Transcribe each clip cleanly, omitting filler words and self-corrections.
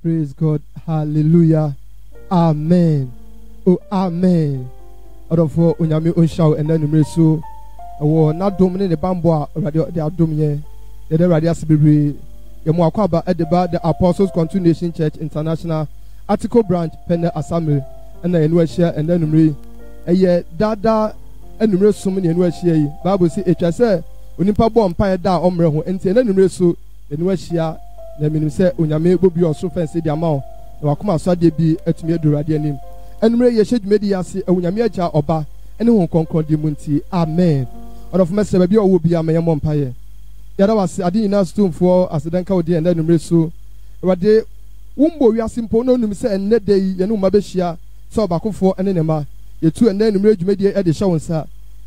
Praise God. Hallelujah. Amen. Oh, amen. Adofo onyame onshaw ena numre so wo na dom ne bambo a radio de adom ye de radio asibiri ye mo akwaba edeba the Apostles Continuation Church International Article Branch Pene Assembly ena enu ahia ena numre eye dada enumre som ne enu ahia yi Bible say etwa se onipa bo mpan da omre ho enti ena numre so enu ahia na minim se onyame bobi oso fense di amao na wakoma so ade bi atumi aduru ade anim enumre ye hwedumedi yase onyame acha oba ene ho konkon di munti amen of message baby owo bia me yemo mpaye yada wase ade nyina stomfo asedanka odi enda numre so wade wumbo wiase mpo no num se enne de ye no mabehia se obakofo ene ne ma yetu enda numre dwumedi e de hye wonsa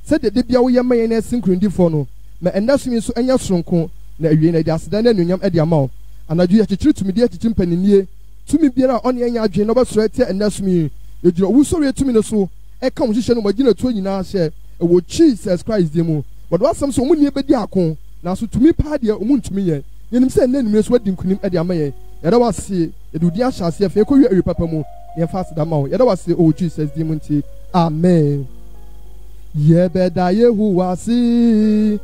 se de bia wo ye maye na sinkrundifo no ma enda sumi so enya soronko na awie na de asedan na nunyam e de amawo anadwo ye chichiri tumidi achichim paniniye tumi biara on enya adwe no basoro etia enda sumi ejiro wusori tumi no so e ka wo hye no magina to nyina hye wo Jesus Christ demu what was some so muni ebedi akon na so tumi pa de omuntumi ye yenim se na numre so wadi nkunim e de amaye yada wase edudi ahyase afa ko wi papa mu ye fast da mawo yada wase o Jesus demu nti amen ye beda Yehowa si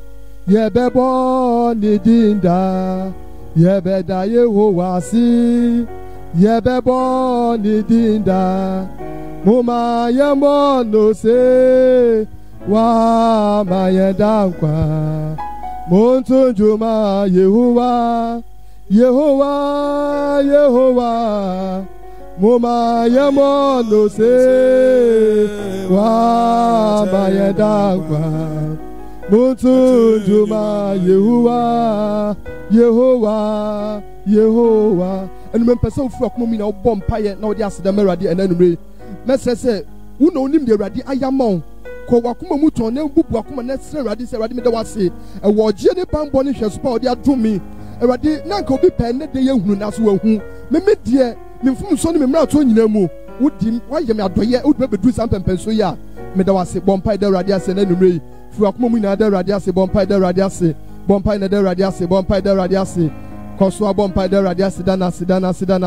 ye bebo ni dinda ye beda Yehowa si ye bebo ni dinda muma ye mo no se wa mayedankwa montunjuma Yehowa Yehowa Yehowa muma yemo no se wa mayedankwa montunjuma Yehowa Yehowa Yehowa enu mempesa ofu akoma mi na obom paye na odi aseda merade enanumre mesese wo no nim de rade ayamon ko wakoma muton na bubu akoma na sere rade se rade me de wase e wo gye ne bambo ne hweso pa odi adomi rade na nka obi pe ne de yehunu na so wahu me die me mfum so ne me mra to nyina mu wodi waye me adoye wodi bedu sampempen so ya me de wase bompa de rade ase na numre fu akoma mu na de rade ase bompa de rade ase bompa na de rade ase bompa de rade ase koso abompa de rade ase dana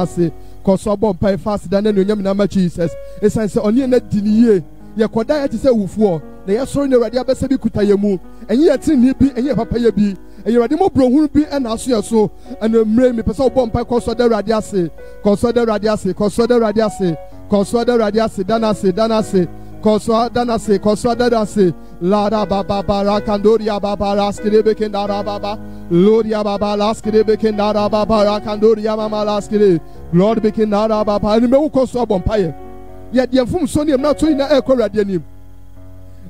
se koso abompa fast dana no nyam na ma Jesus esanse oni na diniye ye koda ya tise wufuo na ye soro na rade abese bi kutaye mu enye ye tin ni bi enye papa ye bi enye rade mo brohun bi na aso ye so ana mre mi pesa abompa koso de rade ase koso de rade ase koso de rade ase koso de rade ase dana se koso dana se la da baba barakandoria baba raskire kendara baba loria baba laskire kendara baba rakandoria mama laskire lord kendara baba ni me koso abompaye ye de mfum so ne na to ina e korade anim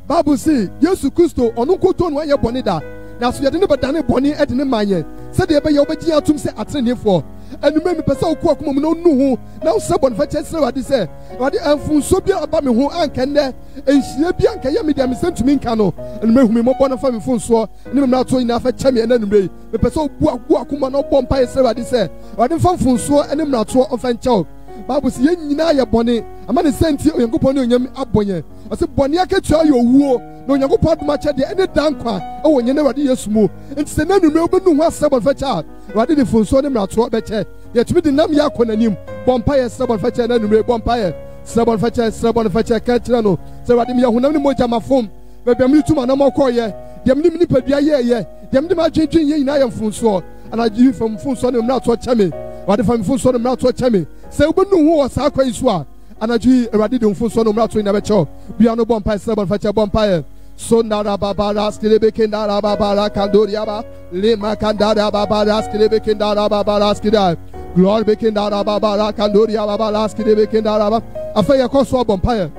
Bible say Yesu Kristo onu koto no ye boni da na so ye de ne badane boni e de ne manye se de be ye obegi atum se atrenefo anume me pesa oku akoma mu no nu na wo se bon fa chese wade se wade amfun so bia aba me ho anka ne enhie bia anka ye me dia me sentumi nka no anume hu me mo bon fa me fun so ne me na to ina fa cheme na numre me pesa obu akoma no bon pa se wade se wade fa fun so ne me na to ofa nchao Bible say ye nyina ye bone ama ne senti oyankopon ne onyam abonye o se bone akatua ye owuo na oyankopon adoma che de ene dankwa e wonye ne wade Yesu mu enti se na numre obenu ho asebon fa cha wade de fun so ne me na to be che ye tumi de nam ya konanim bompa ye sebon fa che na numre bompa ye sebon fa che ka kira no se wade me ye honam ne moja mafom be be mi tuma na mokoye dem nim ni padua ye dem de ma dwendwen ye nyina ye fun so ana ji fun so ne me na to che me wade fam fun so ne me na to che me se ubenu ho sa kwa isu a anaji erade de mfun so no mra to ina be cho bia no bompa sebon fa che bompa so nara baba raskile be kendara baba ra kandoria ba le makandara baba raskile be kendara baba raskida glory be kendara baba ra kandoria baba raskile be kendara ba afa ye ko so bompa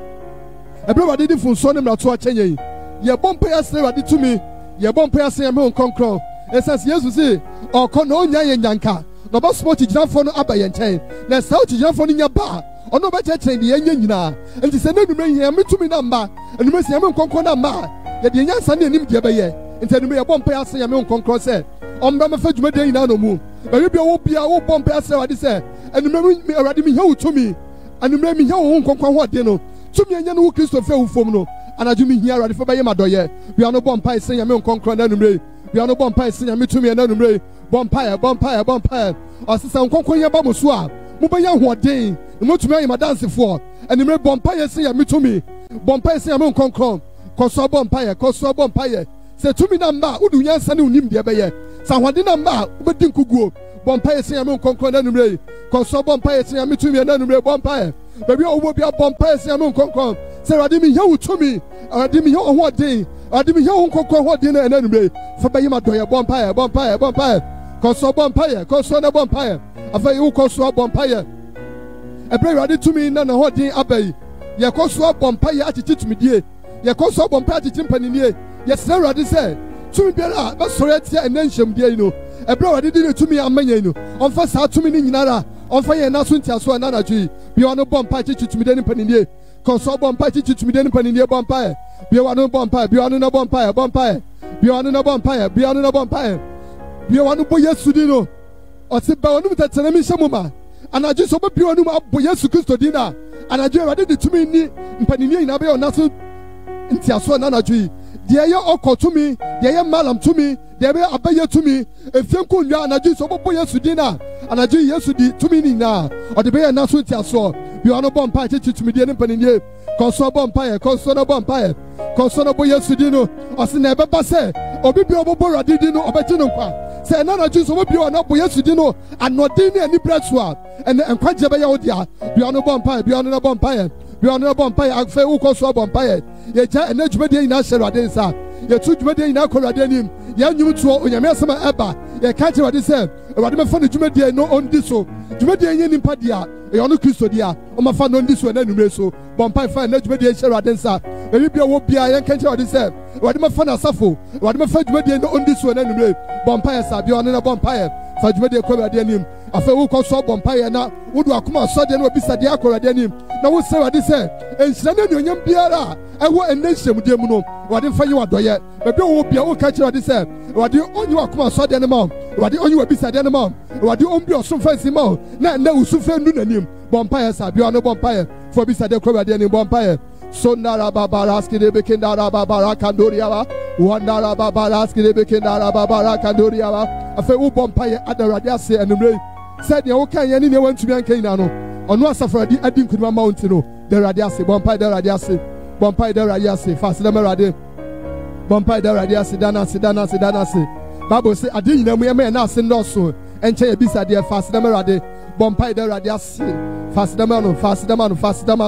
ebro wade de mfun so no mra to a chenye ye bompa ya se wade tumi ye bompa ya se me konkron esas Jesus say okono onya ye nyanka no ba sport giranfo no abaye nchen na south giranfo no nya ba ono ba chechen de yenya nyina enti se na nume hia metumi na mba enume se yame nkonkon na mba ye de nyansa na enim de baye enti enume ye bompa ya se yame nkonkon se omba ma fa dwuma de nyina no mu ba bi wo bia wo bompa ya se wade se enume mi awade mi hia utumi enume mi hia wo nkonkon ho de no tumi enya no wo Kristo fe wo fom no anaju mi hia awade fa baye madoye bia no bompa se yame nkonkon na enume bia no bompa se yame tumi na enume bompa osisa nkonkon ye ba muso a Mubaya Huadin, Mutumi, my dance for, and the Bompire say, me to me. Bompire say, I'm on concom. Koso Bompire. Say to me, Namba, Udu Yansan, Nim Diabaye. Sanwadina Ma, Ubedin Kugu. Bompire say, I'm on concom, and Ray. Koso Bompire say, I'm to me, and then Ray Bompire. Baby, I will be a Bompire say, I'm on concom. Say, Radimi, you to me. Radimi, you on what day? Radimi, you on concom, what dinner, and then Ray. For Bayama Doya, Bompire. Koso no Bompire. After you Koso Bompire. A very ready to me, none of what day Abbey. Ya Koso Bompire attitude me, dear. Ya Koso Bompire to Timpany. Yes, sir, Raddy said. To me, Bella, but sorry, and then shame, dear, you know. A brother did it to me, and many, on first how to me in Nara, on fire and Nasunta, so another tree. Beyond no Bompire to me, then Penny. Koso Bompire to me, then Penny Bompire. Beyond no Bompire, beyond no Bompire. Beyond no Bompire. Bi wanu bo Yesu di no o se ba wanu tetene mi hemuma anaje so bi wanu bo Yesu Kristo di na anaje Awurade de tumi ni mpanini ina be onaso ntiaso na anaje de ye okotumi de ye malam tumi de be abaye tumi efenko nwa anaje so bo Yesu di na anaje Yesu di tumi ni na o de be ye naso ntiaso bi wanu bo mpa che tumi de mpanini konso bo mpa konso no bo mpa konso no bo Yesu di no o se na be ba se obi bi obo Awurade di no obeti no kwa say nana Jesus will be on up with Yesu dino and not dinner any bread swap and quite Jabayodia beyond a bumpire beyond a bumpire I say who calls up bumpire yet and edge media in Asher Adensa your two media in Akoradenim yan you to Yamesama Eba ye catch what they say about my funny Jumedia no on this so Jumedia in Padia Yonu Christodia on my fan on this one anyway so bumpire fine edge media in Sheradensa maybe I won't be I can't what they say what my fan Asafo what my friend media on this one anyway Bompire sabi on na Bompire fa dwede akora de anim afa wo ko so Bompire na wo do akoma so de na obisa de akora de anim na wo se wade se enhyira na nyonyam biara ewo enhyem de mu no wade fa yi wadoye bebe wo bia wo ka kire wade se wade onyi akoma so de ne ma wade onyi obisa de ne ma wade ombi oso fansi ma na usufe nu nanim Bompire sabi on Bompire for obisa de akora de anim Bompire Sonara babaraski de bekindara babara kandoriawa wandara babaraski de bekindara babara kandoriawa afa wo Bompire adarade ase enumre said ya wo kan ye ne wantumi ankan na no ono asafradi adi nkuduma mountain no de rade ase Bompire de rade ase fast na rade Bompire de rade ase dana ase Bible say adi nyina mu ye me na ase ndoso enche ye bisa de fast na rade Bompire de rade ase fast na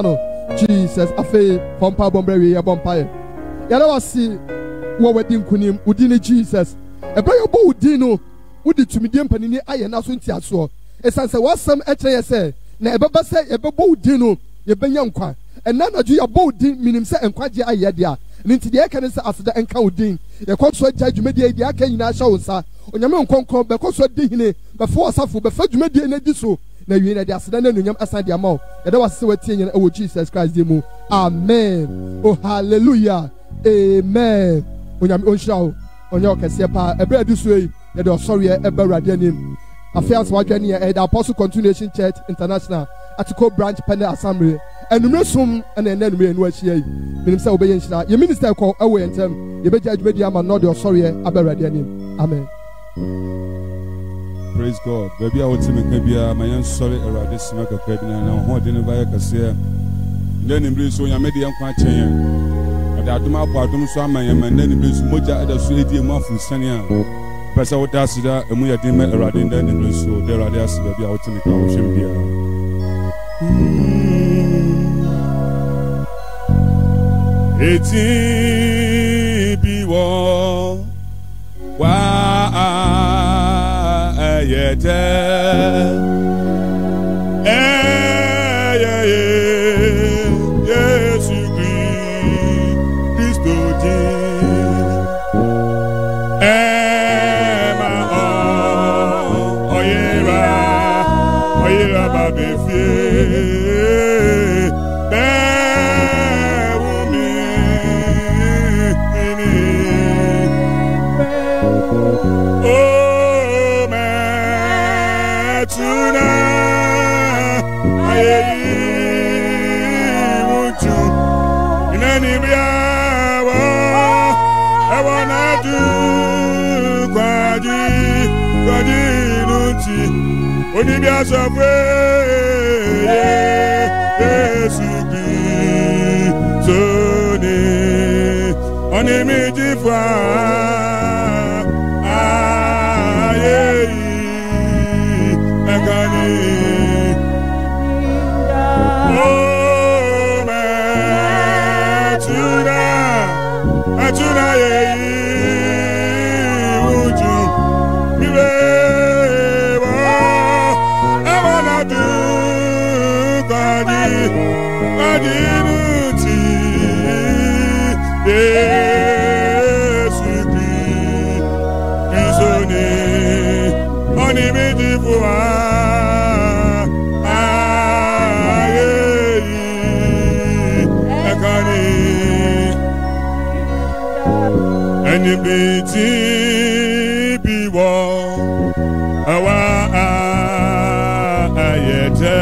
no Jesus afe pompa bombre ya Bompire ya la wasi wo wedding kunim udini Jesus ebe yo bo udino udi tumidie mpanini aye na so ntiaso esanse wasam ekyere se na ebeba se ebebo udino ye benya nkwa ena na ju ya bo udin minim se enkwaje aye dia nti de eka ne se aseda enka udin ye kwso gya dwumedie dia aka nyina hya wonsa onyame nkonkon be kwso de hine be fo asafo be fa dwumedie na di so na wi na de aseda na nunyam asan de amaw ye da wase watie nyina ewo Jesus Christ di mu amen oh hallelujah amen onyame onhirawo onye okese pa ebra di so yi ye de osori ebe rade anim afiance wadwane ye the Apostle Continuation Church International Atiko branch Pende Assembly enumre sum na enumre enu ahia yi minim se obeye nhira ye minister ko ewe entem ye beja adwedi ama no de osori ebe rade anim amen. Praise God. Baby, I would say, maybe my young sorry around this smoke of baby and I'm holding a via Cassia. Then in Brisbane, so I made the young quite chain. But I do my part of Sama and then in Brisbane, much at the Swedish month from Sanya. But I would ask that, and we are doing it around in the Brisbane, so there are the baby, I would say, I should be here. 80 be Yes, you Christo Oyera baby Only be as a Onimijifa aye ekani oh matuna ye uju milewa awana du kadi nuti Anybody be one, awa ayete,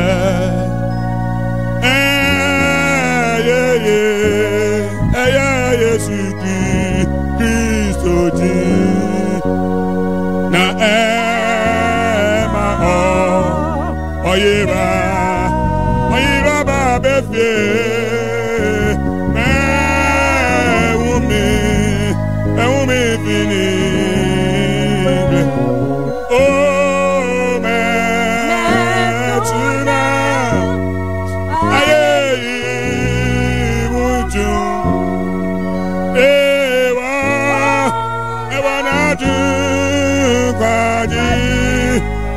Yesu Kristo ji na ema oyeba ba befie me fini oh man tuna aye muju ewa na du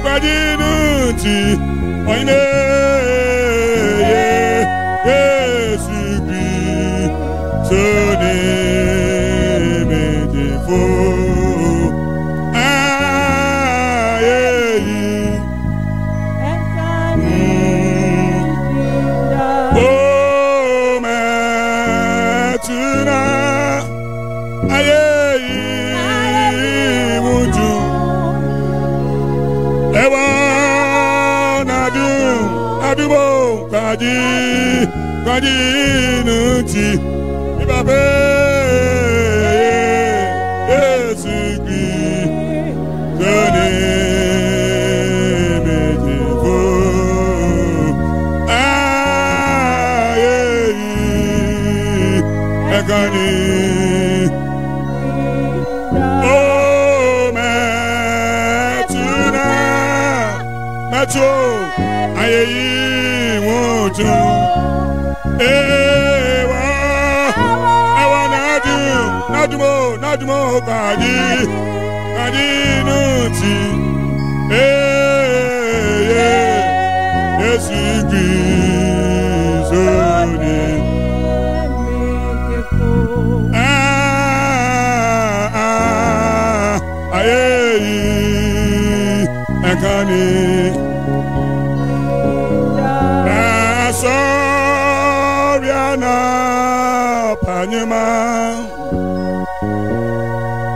kwaji nuti oine Yesu Kristo ne Kaji nuti ibabe Yesu Kristo ne mejifo aye ekani oh metro aye mutu ewa nadumo kaji nuti Yesu Kristo ne aye ekani Panyama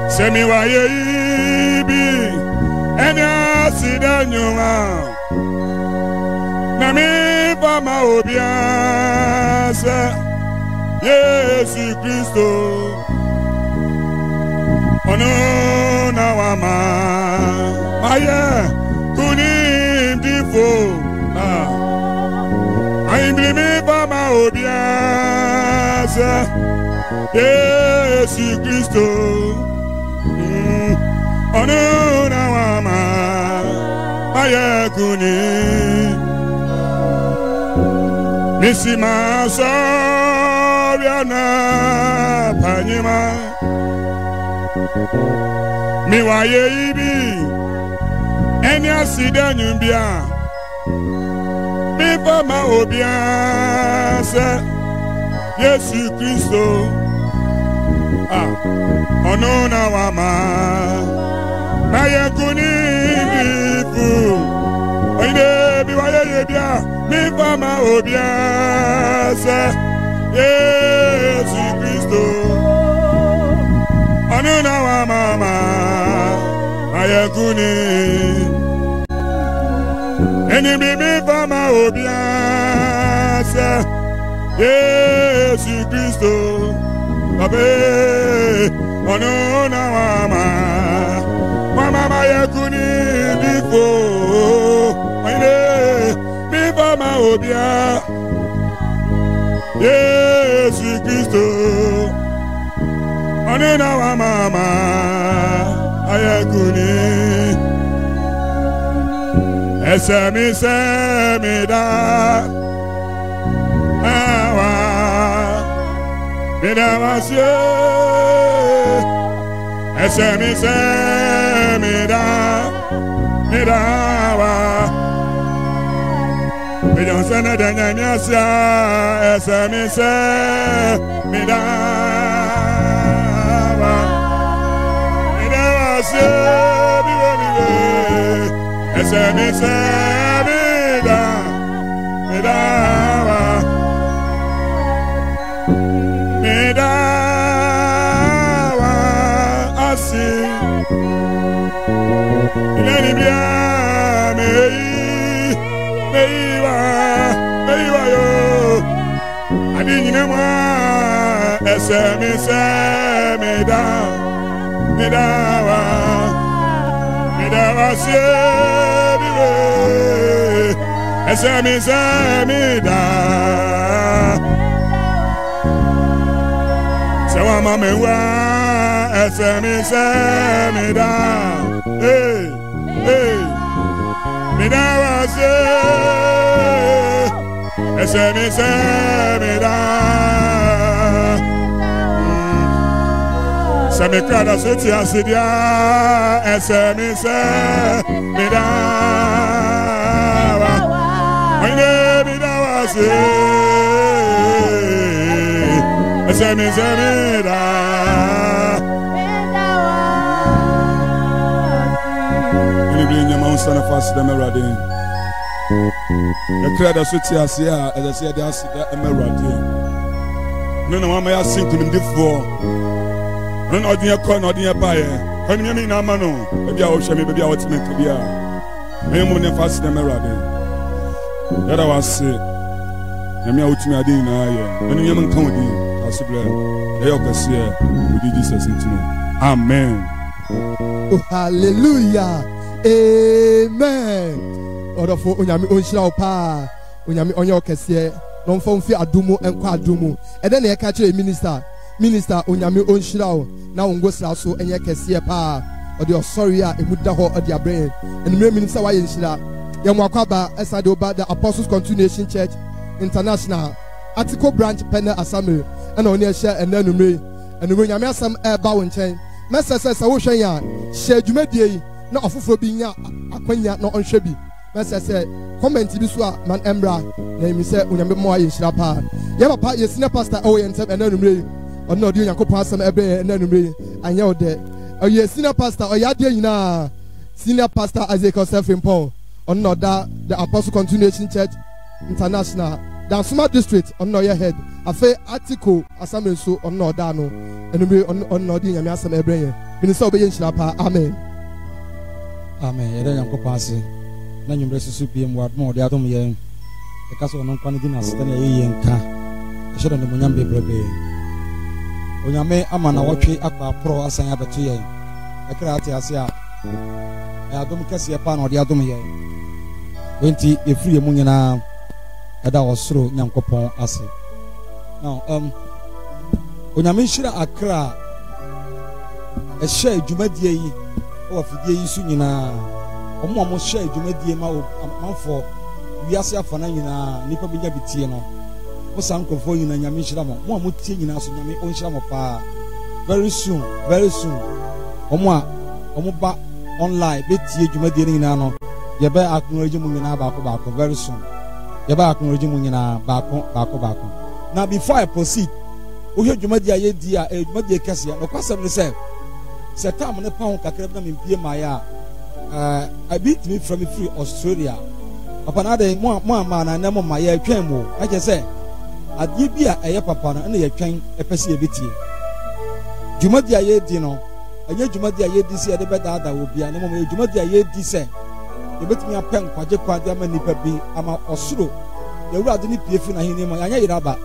Semi wa yebi enya sidanyuma na mi fama obiasa Yesu Kristo ono na wama aye kunim difo I'm me fama obiasa Yesu Kristo ono na wama ayakuni misima soriana panyima miwaye ibi eni asida nyumbia mi fama obiasa Yesu Kristo ono na wama ayakuni bifu oine biwaye yebia mi fama obiasa Yesu Kristo ono na wama ayakuni eni mi fama obiasa Yesu Kristo abe ono na mama yakuni bifo aine mi fama obia Yesu Kristo Onena wa mama ayekuni esemi semida awa bidawasye esemi semida midawa bidansana danyanyasya esemi semida Samekada seti asidia esemi se midawa oine midawa se esemi se midawa ini binya mausana fasida merade ekada seti asia ezesi dia asida emerade nuna mama ya sinkunim difo no odin ko no odin ba ye kan mi na ma no bia wo hwe me bia wo teme ka bia me mu ne fast na merade yada wase na mi a wotumi ade na ye enu yem nkan odi asubra e yo kase odi Jesus ntino amen. Oh, hallelujah, amen. Odofo onyame onhyira wo pa onyame onye okese no mfa mfi adumu enko adumu e de na ye ka kire minister onyame onhyira wo na wo ngosra so enye kese pa odi osori a emuda ho odi abrɛ enumere minister wa ye nhyira ye mwakwaba esade oba the Apostles Continuation Church International Article Branch Penel Assembly and on here share enumere nyame asam eba wo nkyɛn mesese se wo hwen ya hye dwumadie na ofoforo bi nya akwanya na onhwe bi mesese comment bi so a man embra na emi se onyame mo aye nhyira pa ye papa ye senior pastor o ye ntem enumere ono odi Onyankopɔn asam ebe enumere anya ode ye senior pastor o ya de nyina senior pastor Isaac Osefrimpon ono da the Apostle Continuation Church International Dansuma District ono ye head afa article assembly so ono da no enumere ono odi nyame asam ebe ye bi se obeye nhyira pa amen amen ye Onyankopɔn ase na nyumre susu bi mu admo odi adom ye e ka so no nkwane di na asete na ye nka e hye no munyam bebrebe onyame ama na wotwe akpa pro asan abeto ye e kra ate ase a e adom kase pa na odi adom ye enti efiri mu nyina e da osoro Nyankopɔn ase now onyame hira akra e hye adwumadie yi o afidie yi su nyina omo hye adwumadie ma manfo wiase afana nyina nipa benya bitie no o sankofo nyina nyame hira mo tie nyina so nyame o hira mo pa very soon omo ba online betie adwumadie nyina no ye ba akonoji mu nyina baako very soon ye ba akonoji mu nyina baako now before I proceed o hwe adwumadie ye di a adwumadie kase no kwasem ne se time ne pa ho kakra na mempie maya I beat me from free Australia papa na dey mo na na mo maya atwan mo ake se adie bi a eye papa na ye twan epese ye betie dwumadie ye di no anya dwumadie ye di se ye de beda obi a na mo dwumadie ye di se ye betimi apen kwaje kwade ama nipa bi ama osoro ye wurade ni pie fi na hini mo anya yiraba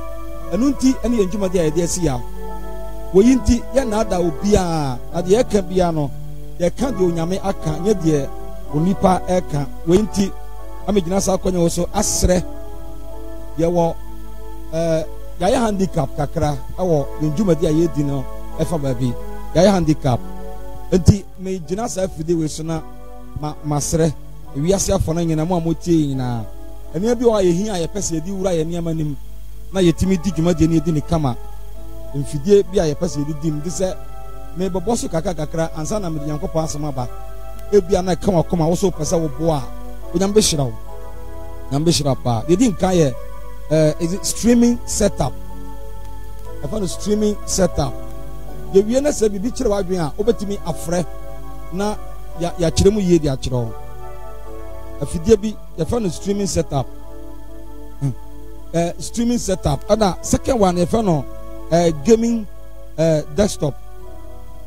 enu nti ene ye dwumadie ye de asi ya woyinti ye na ada obi a ade ye ka bia no ye ka de onyame aka nye de onipa eka woyinti amegina sa akonya wo so asre ye wo ya handicap kakra awo dwumadie ye di no efa baby ya handicap enti me gina sa afide we so na masre wiase afọ na nyina mo amotie nyina ene bi o ye a ye pese ye di wura ye niam anim na ye timi di dwuma de ne di ne kama mfidie bi a ye pese ye di ndi se me bebo so kakra ansa na me Nyankopɔn asema ba ebia na kama koma wo so pese wo bo a onyambe hyirawo nyambe hyira pa de di nkan ye is it streaming setup I found a streaming setup ye wie na se bibi kire wadwen a obetimi afre na ya kire mu ye di akire afidie bi ye found a streaming setup streaming setup and second one ye found gaming desktop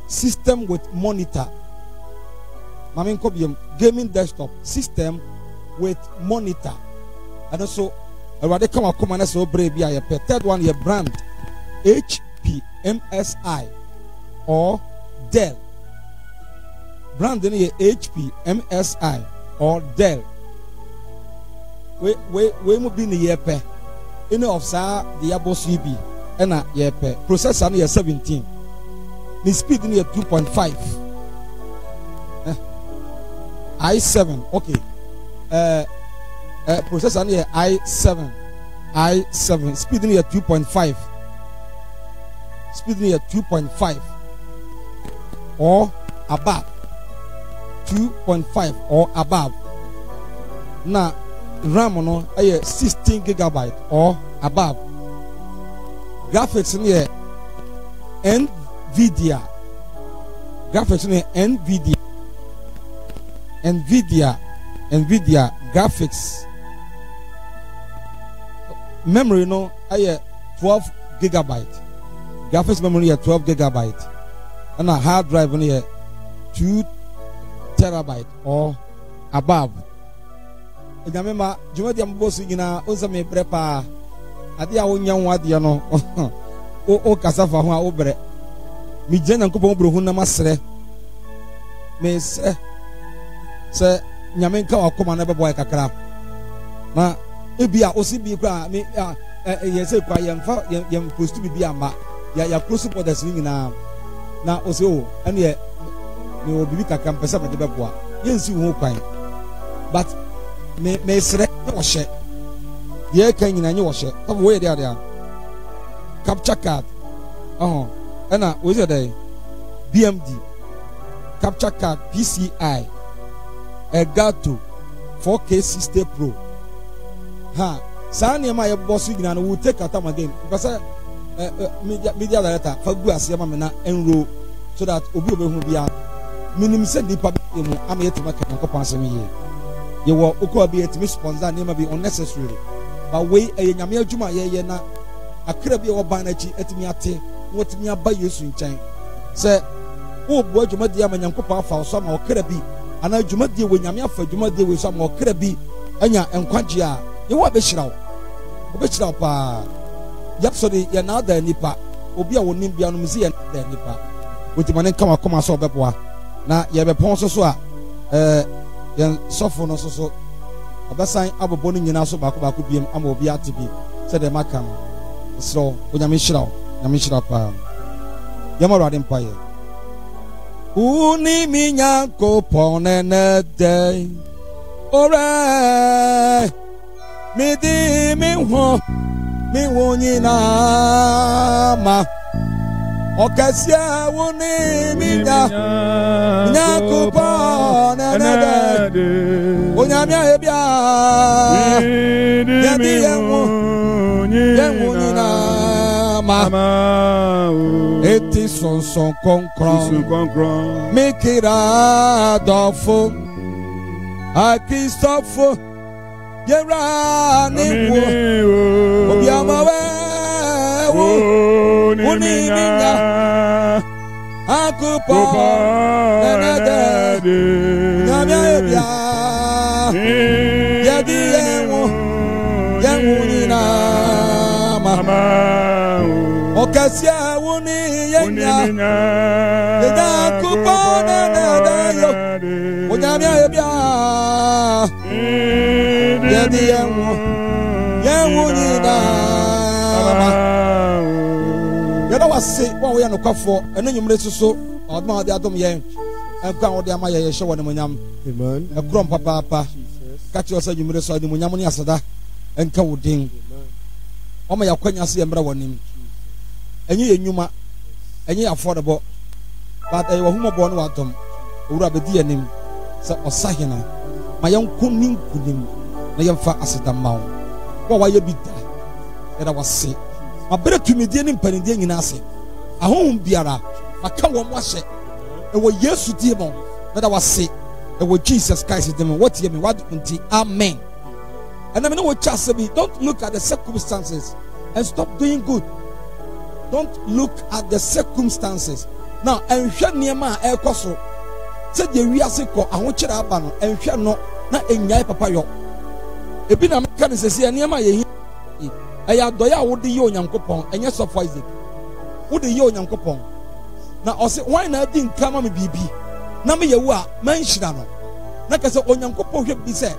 system with monitor mamin kobium gaming desktop system with monitor and also already come and so brave ya third one your brand HP MSI or Dell brand in HP MSI or Dell we mu bi ni yepe any of sa the abos CB and yepe processor ni 17 the speed ni 2.5 i7 okay processor ni i7 speed ni 2.5 speed ni 2.5 or above 2.5 or above na RAM no 16 gigabyte or above graphics ni NVIDIA graphics ni NVIDIA graphics memory no 12 gigabyte graphics memory 12 gigabyte and a hard drive no 2 terabyte or above ejamema jumadi ambosi nyina onza me prepa ade a wonya ho ade no o kasafa ho a wo bre mi jena nkopon bro hu na masre me se nyame nka wakoma na bebo kakra na ebia osi bi kwa me ye se kwa yem post bi ama ya close borders nyina na osi o ene me obibi kakra mpesa me de bebo a yensi ho kwan but me sre wo hye ye kan nyina nye wo hye of we there capture card ena we say there BMD capture card PCI Elgato 4K 60 Pro ha sani ma ye boss nyina no we take at time again because media director fa gu ase ma me na enroll so that obi hu bia minim se nipa bi mu am yetima kan ko pansem ye ye wo okọ bi etimi sponsor na be unnecessary but we nyame adwuma ye na akra bi wo ban na chi etimi ate wotimi aba Yesu nkyɛn sɛ wo bo adwuma di ama Nyankopɔn afa so ma okra bi ana adwuma di we nyame afa adwuma di we so ma okra bi anya enkwagye a ye wo abehyiraw pa yapsodi ye na da nipa obi a wonim bia no mzi ye da nipa wotimane kama koma so obeboa na ye bepon so a yen sofo no so obasan abobo no nyina so baako biem ama obi ate bi se de maka no so onyame hyira pa yamaro ade mpaye uni mi Nyankopɔn ne de ore mi di mi ho mi wonyina ma okasia woni mi Nyankopɔn ne de onyame ahebia yadi yewonyina ma eti sonson konkron mikira dofo a Christophe yera ni wo obiama wo uni minya akupo nenede nyame ebia yadi yewonyina mama okasia woni yenya yenya kupona na dayo onyame ebia yedi yewoni da yeda was say, well, we are no coffee, and then you may so, or more the Adam Yang, and come with the Amaya show on the Munyam. Amen. A crump papa, catch yourself, you may saw the Munyamani Asada, and come with Ding. Oh, my acquaintance, and brother him. And you knew and you affordable, but I was whom born with them, who have a dear name, so Osahina, my young Kunim Kunim, my young fat as a mount. What were you be there? That I was sick. My better to me, dear, in Penny in Nasi. A home beara, I can't wash it. It was years to demon that I was sick. It was Jesus Christ, demon. What you mean? What amen. And I mean, what just me, don't look at the circumstances and stop doing good. Don't look at the circumstances. Now, and share near my air castle. Said the real sickle, I want you to abandon and share not in Yai Papa. A bit of mechanics here near my I adore would the young coupon and yes of Isaac. Would the young coupon. Now, I said, why not didn't come on me, BB? Nami Yawa, Manshano. Like I said, on young coupon should be said.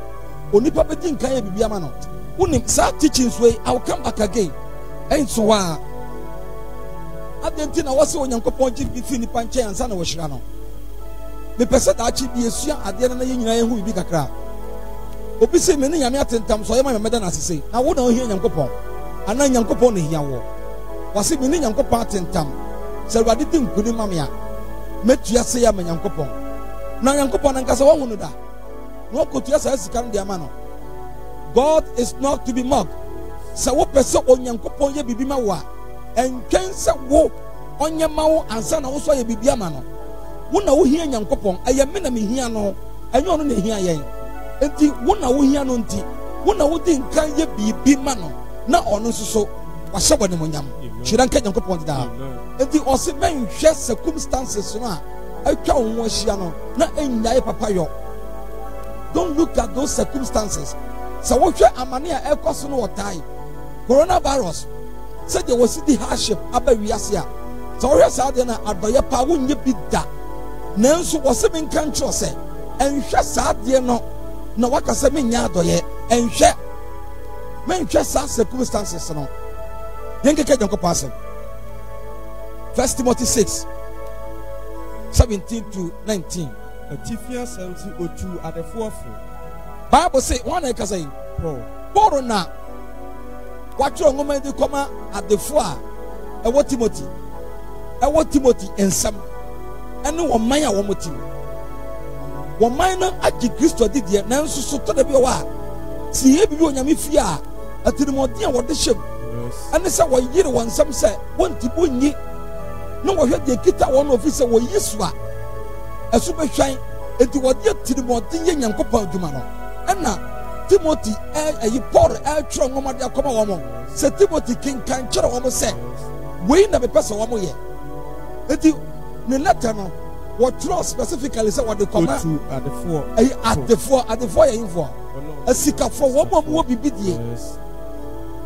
Only Papa didn't carry Biamano. Only start teaching's way, I'll come back again. And so I didn't know what's on young coupon between the Panche and San Washano. The person that actually be a sure at the end of the year who will be a crowd. Obisi many Yamiatan Tam, so I am a madam as I say. I wouldn't hear young coupon. And then young coupon here. Was it meaning young coupon tam? So I didn't good mamma. Met you say I'm a young coupon. Now young coupon and Casa won't da. No could just as come the amano. God is not to be mocked. So what person on young coupon ye be mawa and cancer wo on your mouth and son also ye be amano. Wuna wo hia Nyankopon ayemena me hia no enyo no ne hia yen enti wuna wo hia no enti wuna wo di nkan ye bibi ma no na ono nso wa hyebo ne monyam hira nka Nyankopon da enti o se men hwe circumstances no a atwa wo hia no na enyae papa yo. Don't look at those circumstances. So what hwe amane a ekoso no wotai coronavirus said there was the hardship aba wiase a so we say na adoye pa wo nye bi da nanso wose men kan tro se enhwe saade no na waka se men nya adoye enhwe men hwe sa circumstances no yenkeke jonko pass 1 Timothy 6:17 to 19 Tifia 7:02 at the forefront. Bible say one I can say Paul na watcho ngoma de koma at the fore e wo Timothy ensam ene wo man a wo motim wo man na agi Kristo didie nanso so to da bi wa si e bibi onyame fi a atinimodi a wo de hyem ene se wo yire won nsam se wonti bonyi no wo hwe de kita wo no ofise wo Yesu a esu be hwan enti wo de atinimodi ye Nyankopɔn adwuma no ena Timothy ayi Paul tro ngoma de akoma wo mo se Timothy kinkan kyerɛ wo mo se we na be person wo mo ye enti ne letter no what trust specifically say what they come at the four ye info asika for wo mo bibi die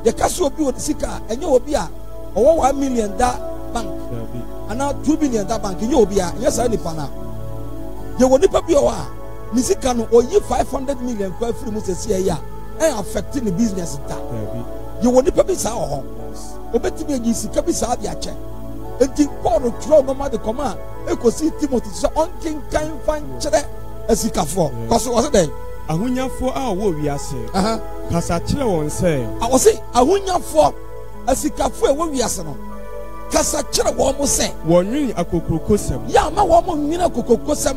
ye kaso obi wo sika enye obi a owo 1 million da bank ana 2 billion da bank enye obi a yes I nipa na ye wo nipa bi o a misika no oyi 500 million kwa free mu sesi ya affecting the business da ye wo nipa bi sa ho obetimi enyi sika bi sa dia che enti Paul tro no ma de koma ekosi Timothy so onkin kan fan kire asikafo koso wo se den Ahunyafo a wo wiase kasa kire won se wo se ahunyafo asikafo e wo wiase no kasa kire wo mo se wonwi akokrokosem ya ma wo mo nwina akokrokosem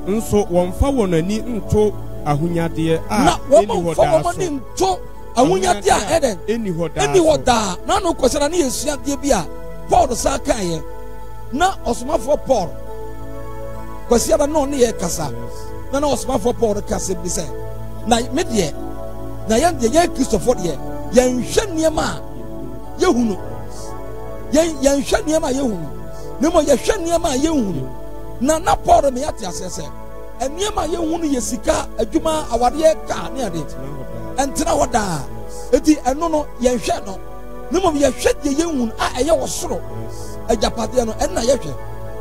nso wonfa won ani nto ahunyade a na wo mo fa wo mo ni nto ahunyade a eden eni hoda na no kwesera na yesuade bi a Paul sa kan na osomafo Paul kwesiada no ne ye kasa na osomafo Paul kasa bi se na me de na ye Christopher de ye nhwe niema ye hunu ye nhwe niema ye hunu ne mo ye hwe niema ye hunu na Paul me yate asese niema ye hunu ye sika adwuma awade ka ne ade entina hoda eti eno no ye hwe no nemo ye hwe de ye hunu a eye wo soro ajapade no enna ye hwe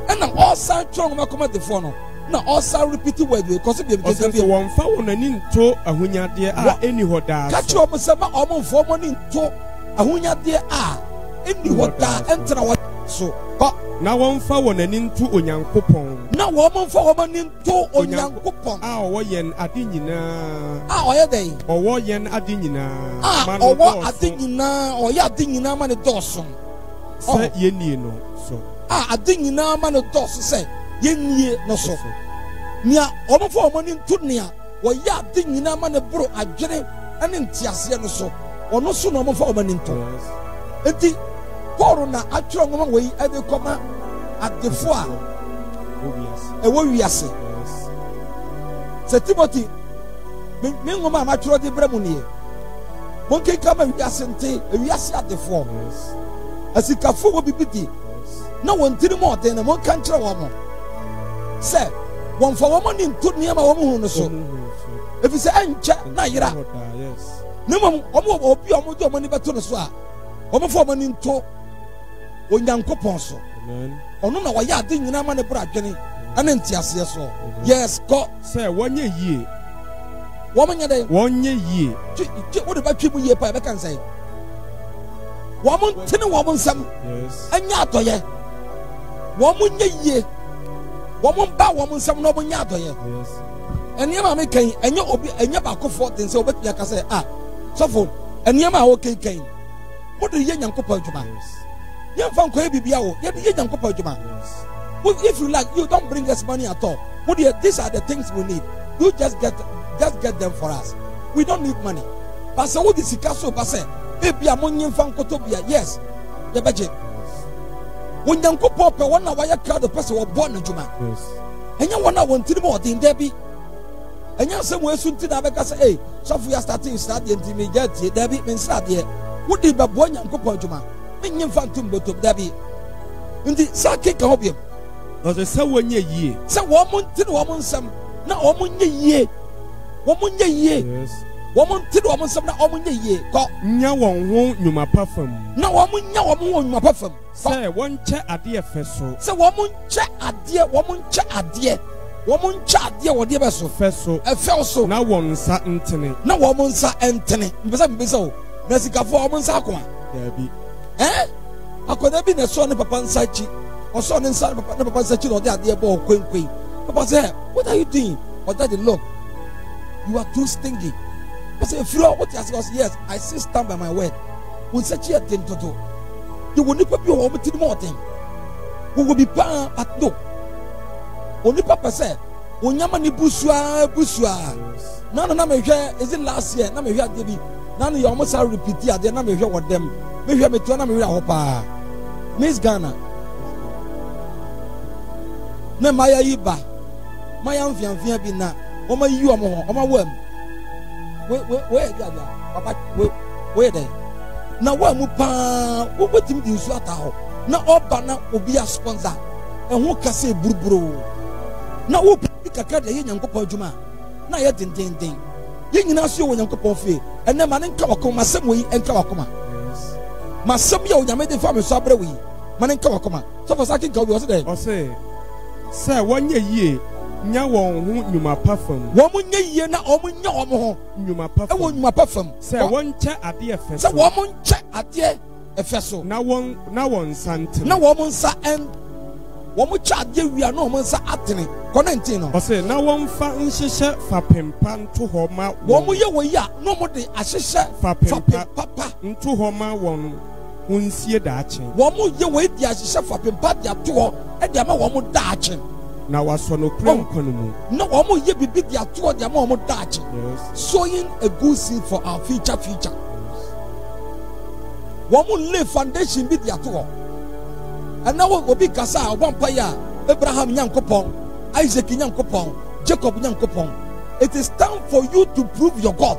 enna all san tron ma come the phone no na all san repeat word we cause be be so won fa won ani nto ahunyade a eni hoda ka cho mo se ma o mo fo mo ni nto ahunyade a eni hoda entra so kɔ na wɔmfa wɔn ani nto onyankopɔn na wɔn mfa wɔn ani nto onyankopɔn a ɔwɔ yɛn ade nyinaa a ɔyɛ dɛn ɔwɔ yɛn ade nyinaa a ɔwɔ ade nyinaa ɔyɛ ade nyinaa ma ne dɔɔso sɛ yɛnnie no so a ade nyinaa ma ne dɔɔso sɛ yɛnnie no so nea wɔn fa wɔn ani nto nea wɔyɛ ade nyinaa ma ne boro adwene ne nteaseɛ no so ɔno so na wɔn fa wɔn ani nto eti Paul na atwerɛ nwoma wɔ yi ɛde kɔma adefo a ɛwɔ wiase sɛ Timothy me nwoma a matwerɛ de brɛ mu nie monkenka ma wiase nte wiase adefoɔ asikafo wɔ bibi di na wɔn tiri mu ɔden na monka nkyerɛ wɔn sɛ wɔmfa wɔn ani nto nneɛma wɔn hu no so efisɛ ɛnkyɛ na yera ne mmom wɔn obi a wɔn de wɔn ani bɛto no so a wɔn fa wɔn ani nto onyankopɔn so ɔno na wɔyɛ ade nyinaa ma ne bra adwene ɛne nteaseɛ so yes kɔ sɛ wɔnyɛ yie wɔn nyɛ dɛ wɔnyɛ yie twi wode bɛtwi mu yie pa ɛbɛka nsɛn wɔn ntene wɔn nsɛm ɛnyɛ atɔyɛ wɔn nyɛ yie wɔn ba wɔn nsɛm na wɔn nyɛ atɔyɛ nneɛma a meka yi ɛnyɛ obi ɛnyɛ baakofoɔ de nsɛ wɔbɛtumi aka sɛ a sɔfo nneɛma a wɔkenkan wode yɛ nyankopɔn adwuma yɛmfa nkɔyɛ bibia wo yɛde yɛ nyankopɔn adwuma if you like you don't bring us money at all these are the things we need you just get them for us we don't need money but sɛ wode sika so ba sɛ ebia monye mfa nkɔtɔ bia yes yɛbɛgye onyankopɔn pɛ wɔn a wɔyɛ crowd pɛ sɛ wɔbɔ no adwuma ɛnyɛ wɔn a wɔn tiri mu ɔden da bi ɛnyɛ asɛm wɔ esu nti na abɛka sɛ ee sɔfo yɛ starting sradeɛ nti mi gya tie da bi mi nsradeɛ wode bɛboa nyankopɔn adwuma menye mfa ntom bɛtɔm da bi nti saa keka hɔ biam ɔsɛ sɛ wɔnyɛ yie sɛ wɔn ntene wɔn nsɛm na wɔn nyɛ yie wɔn nyɛ yie wɔn ntene wɔn nsɛm na wɔn nyɛ yie kɔ nya wɔn ho nnwuma pa fam na wɔn nya wɔn ho nnwuma pa fam sɛ wɔnkyɛ adeɛ fɛ so sɛ wɔn nkyɛ adeɛ wɔn nkyɛ adeɛ wɔde bɛ so fɛ so ɛfɛw so na wɔn nsa ntene na wɔn nsa ntene mpɛsɛ mpɛsɛ o na sikafoɔ wɔn nsa akoma daabi akɔda bi na ɛsɔ ne papa nsa akyi ɔsɔ ne papa nsa akyi na ɔde adeɛ bɔ ɔkwenkwen papa sɛ what are you doing ɔda de look you are too stingy ɔsɛ efiri hɔ wote ase ɔsɛ yes I still stand by my word wɔn nsa akyi yɛ den toto yɛ wɔ nipa bi wɔ wɔn ti mu ɔden wɔwɔ bi paa but no onipa pɛ sɛ onyama ne busua na mehwɛ is it last year na mehwɛ adeɛ bi na yɛ ɔmo sa repeat adeɛ na mehwɛ wɔ dɛm mehwɛ metua na mehwɛ ahɔ paa Miss Ghana na maya yi ba maya mfiamfia bi na wɔn ayi wɔn ho wɔn awɔ mu wɔyɛ di adeɛ papa wɔyɛ dɛ na wɔn mu paa wɔbɛtumi di nsu ata hɔ na ɔba na obi a sponsor ɛho kasa eburuburo na wo bi kakra de yɛ nyankopɔn adwuma na yɛ dendenden yɛ nyinaa so yɛ wɔ nyankopɔn fie ɛnɛ ma ne nka wakoma masɛm wɔ yi nka wakoma masɛm yɛ onyame de fa me so abrɛ wɔ yi ma ne nka wakoma sɔfo sa kenka obi ɔsɛ dɛ ɔsɛ sɛ wɔnyɛ yie nya wɔn ho nnwuma pa fam wɔn nyɛ yie na wɔn nya wɔn ho nnwuma pa fam ɛwɔ nnwuma pa fam sɛ wɔnkyɛ adeɛ fɛ so sɛ wɔn nkyɛ adeɛ ɛfɛ so na wɔn nsa ntene na wɔn nsa wɔn kyɛ adeɛ wia na wɔn nsa atene kɔnɛntin no ɔsɛ na wɔn fa nhyehyɛ fapempa nto hɔ ma wɔn yɛ wɔ yi a na wɔn de ahyehyɛ fapempa nto hɔ ma wɔn nsie daakye wɔn yɛ wɔ yi de ahyehyɛ fapempa de ato hɔ ɛde ama wɔn daakye na wasɔ no kura nkwa no mu na wɔn yɛ bibi de ato hɔ de ama wɔn daakye sowing a good seed for our future wɔn lay foundation bi de ato hɔ ɛna obi kasa a ɔbɔ mpa yi a Abraham nyankopɔn Isaac nyankopɔn Jacob nyankopɔn it is time for you to prove your God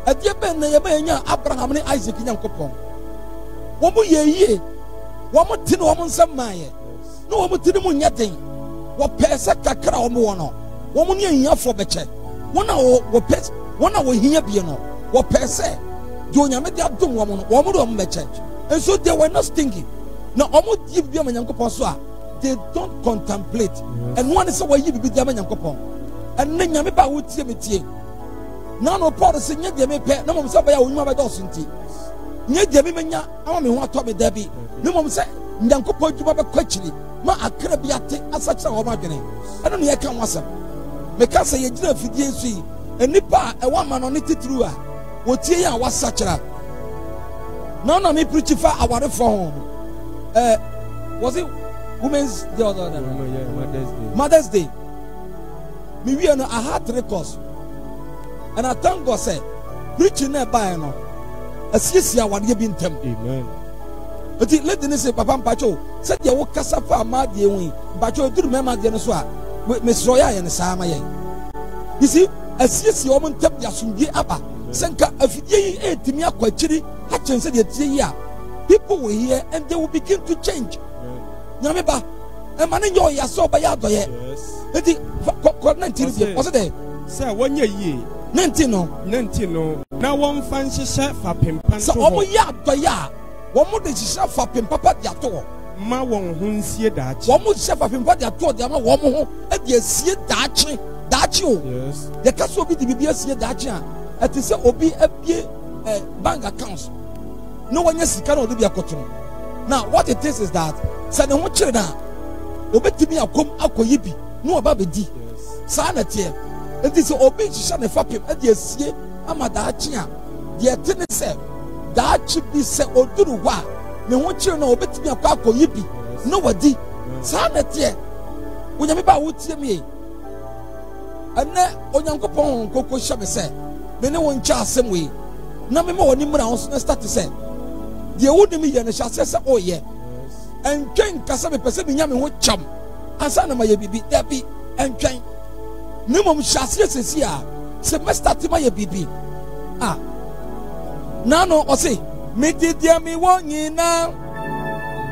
ɛdeɛ bɛn na yɛbɛyɛ nya Abraham ne Isaac nyankopɔn wɔn yɛ yie wɔn te ne wɔn nsɛm maayɛ na wɔn te ne mu nyɛ den wɔpɛɛ sɛ kakra wɔn wɔ no wɔn ne ahiafoɔ bɛkyɛ wɔn a wɔhia bie no wɔpɛɛ sɛ deɛ onyame de adom wɔn no wɔn de wɔn bɛkyɛ nso they were not stingy na wɔn di bibi ama nyankopɔn so a they don't contemplate ɛno ani sɛ wɔyi bibi di ama nyankopɔn ɛnne nyame ba a wotie me tie na no Paul sɛ nyɛ deɛ mepɛ na mmom sɛ bɛyɛ a onyuma bɛdɔɔso nti nyɛ deɛ memenya ama me ho atɔ me da bi na mmom sɛ nyankopɔn adwuma bɛkɔ akyiri ma akra bi ate asakyerɛ wɔn adwene ɛno ne yɛka ho asɛm meka sɛ yɛgyina afidie nso yi nnipa a ɛwɔ ama no ne titiriw a wɔtie yɛ a wasakyerɛ na ɔna me preach fa awarefoɔ ho was it women's day or Mother's Day me wie no I had 3 course and I thank God say preaching na by no asiesie awadeɛ bi ntɛm amen oti lady ne say papa mpacho sɛ deɛ wo kasa fa amadeɛ hu mpacho duru mɛma deɛ no so a mesro ya yɛ ne saa ma yɛn you see asiesie wɔn ntɛm de asomdwe aba sɛ nka afidie yi etimi akɔ akyiri akyɛn sɛ deɛ tie yi a people will hear and they will begin to change nyame ba ɛma ne nyɛ ɔyɛ asɛ ɔbɛyɛ adɔyɛ eti kɔ 19 deɛ ɔsɛ dɛ sɛ wɔnyɛ yie 19 no na wɔn fa nhyehyɛ fapempa sɛ wɔn yɛ adɔyɛ a wɔn de hyehyɛ fapempa de ato hɔ ma wɔn ho nsie daakye wɔn hyehyɛ fapempa de ato hɔ de ama wɔn ho de asie daakye o yɛka sɛ obi de biribi asie daakye a ɛte sɛ obi abie bank accounts na wɔnyɛ sika na ɔde bi akɔto no now what it is that sɛ ne ho kyerɛ na obetumi akɔm akɔyi bi na ɔba bɛdi saa na teɛ eti sɛ obi hyehyɛ ne fapem de asie ama daakye a deɛ te ne sɛ daakye bi sɛ oduru hɔ a ne ho kyerɛ na obetumi akɔ akɔyi bi na wadi saa na teɛ onyame ba a wotie mi ɛnɛ onyankopɔn nkoko hyɛ me sɛ me ne wo nkyɛ asɛm wei na me ma wɔne mmra wo so na start sɛ deɛ wonim yɛ no hyɛ aseɛ sɛ ɔyɛ ɛntwɛn nkasa mepɛ sɛ menya me ho kyam ansa na mayɛ biribi dabi ɛntwɛn ne mmom hyɛ aseɛ sɛsi a sɛ mɛstarte mayɛ biribi a na no ɔse mede deɛ mewɔ nyinaa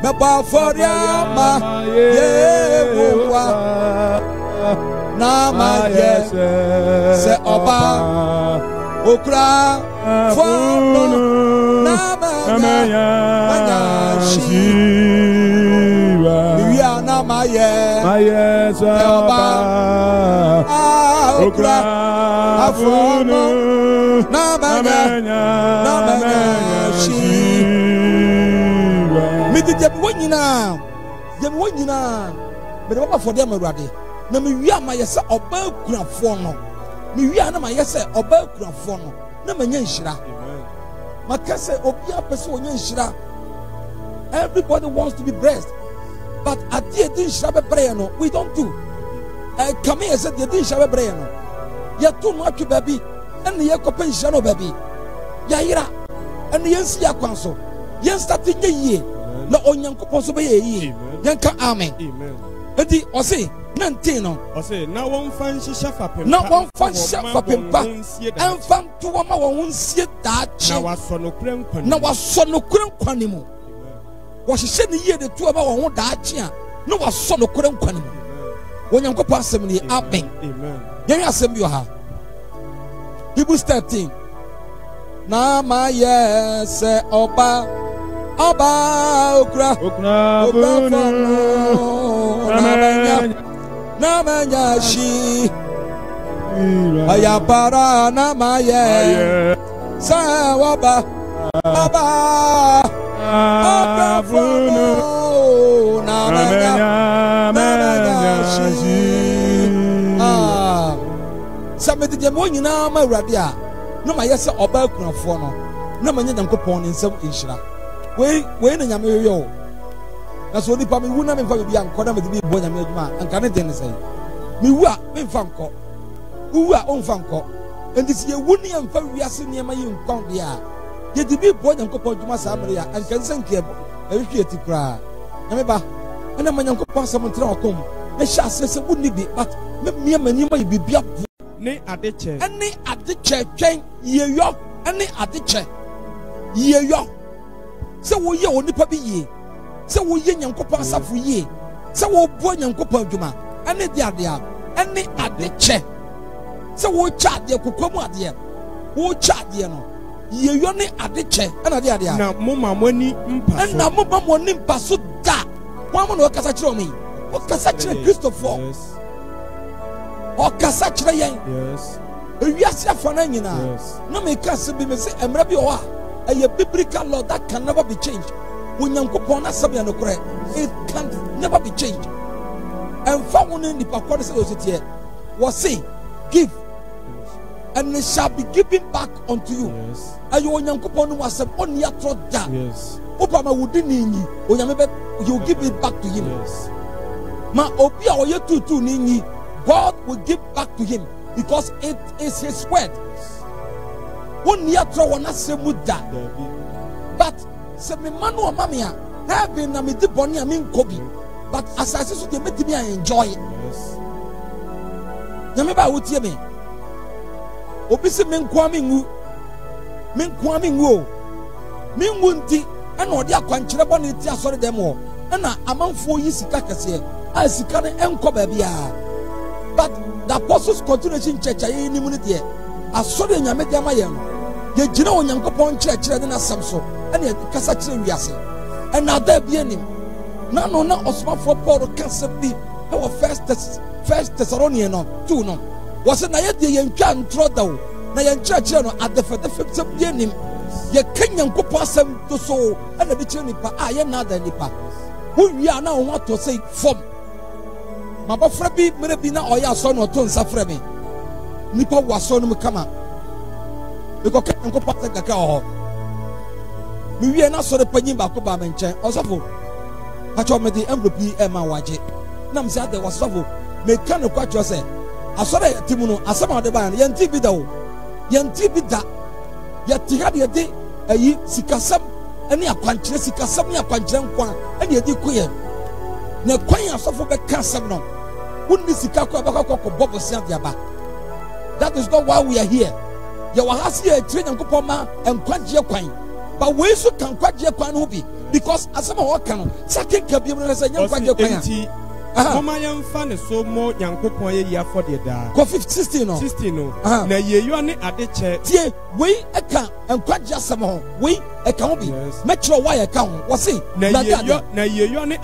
mɛbɔ afɔre ama Yehowa na mayɛ sɛ ɔba okura fɔlɔ na manya hyi miwia na mayɛ sɛ ɔba okura fɔlɔ na manya hyi mede deɛ mewɔ nyinaa mede bɛba afɔde ama Awurade na miwia ma yɛ sɛ ɔba akurafoɔ no miwia na ma yɛ sɛ ɔba akurafoɔ no na manya nhyira maka sɛ obi apɛ sɛ ɔnya nhyira everybody wants to be blessed but adeɛ di nhyira bɛbrɛ yɛ no we don't do kame yɛ sɛ deɛ di nhyira bɛbrɛ yɛ no yɛto no atwe baabi ɛne yɛkɔpɛ nhyira no baabi yɛayera ɛne yɛnsi yɛ akwan so yɛnstate nyɛ yie na onyankopɔn so bɛyɛ yie yɛnka amen enti ɔse na ntin no ɔse na wɔmfa nhyehyɛ fapempa ɛmfa nto wɔn ma wɔn ho nsie daakye na wasɔ nokora nkwa ne mu wɔhyehyɛ ne yie de to wɔn ma wɔn ho daakye a na wasɔ nokora nkwa ne mu onyankopɔn asɛm ne amen yɛhwɛ asɛm bi wɔ ha Hebrews 13 na mayɛ sɛ ɔba okura na manya hyi ayapara na mayɛ sɛ ɔba okura na manya hyi sɛ mede deɛ mewɔ nyinaa ma Awurade a na mayɛ sɛ ɔba akurafoɔ no na manya Nyankopɔn ne nsɛm nhyira wei na nyame yɛ o na so onipa mewu na memfa biribi ankɔ na mede bi bɔ nyame adwuma anka ne den ne sɛ mewu a memfa nkɔ wowu a ɔmfa nkɔ enti sɛ yɛwu ne yɛmfa wiase nneɛma yi nkɔn deɛ a yɛde bi bɔ Nyankopɔn adwuma saa mmere a anka nsɛ nka ɛhwehwɛ ti koraa nyame ba ɛna ma Nyankopɔn asɛm ntena ɔkɔm na hyɛ aseɛ sɛ wonni bi but memia m'anim ayɛ biribi abo ne adekyɛ twɛn yɛyɔ ɛne adekyɛ yɛyɔ sɛ woyɛ onipa bi yie sɛ woyɛ Nyankopɔn asafo yie sɛ woboa Nyankopɔn adwuma ɛne de adeɛ ɛne adekyɛ sɛ wokyɛ adeɛ kokɔ mu adeɛ wokyɛ adeɛ no yɛyɔ ne adekyɛ ɛna de adeɛ na moma mo ani mpa so da wɔn mo na wɔkasa kyerɛ wɔn yi wɔkasa kyerɛ Kristofoɔ ɔkasa kyerɛ yɛn ewiase afa na nyinaa na meka sɛ bi me sɛ mmerɛ bi wɔ hɔ a ɛyɛ biblical law that can never be changed Unyankopon asem ya nokore. It can never be changed. And fa woni nipa kwode say ositie. Was say, give, and it shall be given back unto you. Yes. Ayo Onyankopon no asem on ya tro da. Yes. Opa ma wudi ni Onyame you give it back to him. Yes. Ma obi a oye tutu ni God will give back to him because it is his word. One ya tro wona asem da. But se me manu o mamia heaven na me di boni a me nkobi. But as I say so dey make me enjoy it. Yes. Nyame ba wotie me. Obi se me nkoa me ngu. Me nkoa me ngu o. Me ngu nti na odi akwankyere bɔ ne ti asɔre dem o. Na amanfo yi sika kɛse. A sika ne enko ba bia. But the apostles continuation church ayi ni mu ne de. Asɔre nyame dem ayɛ no. Ye gyina Onyankopɔn kyerɛkyerɛ de na asɛm so. Na ye kasa kyerɛ wiase. Na ada bi anim. Na no na osmafo Paul kasa bi. E wɔ First Thessalonians no 2 no. Was na ye de ye ntwa ntro da o. Na ye kyerɛkyerɛ no adefedefe bi anim. Ye Nyankopɔn asɛm to so na bi kyerɛ nipa a ye na ada nipa. Wo wi na wo ato say form. Mabafra bi mere bi na ɔyɛ asɔ no to nsa frɛ me. Nipa wo asɔ no mu kama. Because Nyankopɔn asɛ kaka ho. Mi wi na sɔ de panyin ba ko ba me nkyɛn. Ɔsɔfo. Acho me di envelope e ma waje. Na mse ade wasɔfo. Me ka no kwa kyerɛ sɛ asɔre yɛtimu no asɛm a ɔde ba no yɛnti bi da o. Yɛnti bi da. Yɛti ha de yɛde ayi sikasɛm ɛne akwankyerɛ sikasɛm ne akwankyerɛ nkwa ɛne yɛde koyɛ. Na kwan asɔfo bɛka asɛm no. Wonni sika kɔ bɛkɔ kɔ bosia de aba. That is not why we are here. Yɛwɔ ha se yɛkyerɛ Nyankopɔn ma nkwagye kwan. But we so kan kwagye kwan no bi because asɛm a wɔka no sakin ka bi mu no sɛ nkwagye kwan. Mama yamfa ne so mo Nyankopɔn ye ya for de da. Ko 16 no. 16 no. Na ye yo ne ade che. Tie we eka nkwagye asɛm ho. We eka ho bi. Metro wa ye ka ho. Wo se na ye yo ne ade che. Na ye yo ne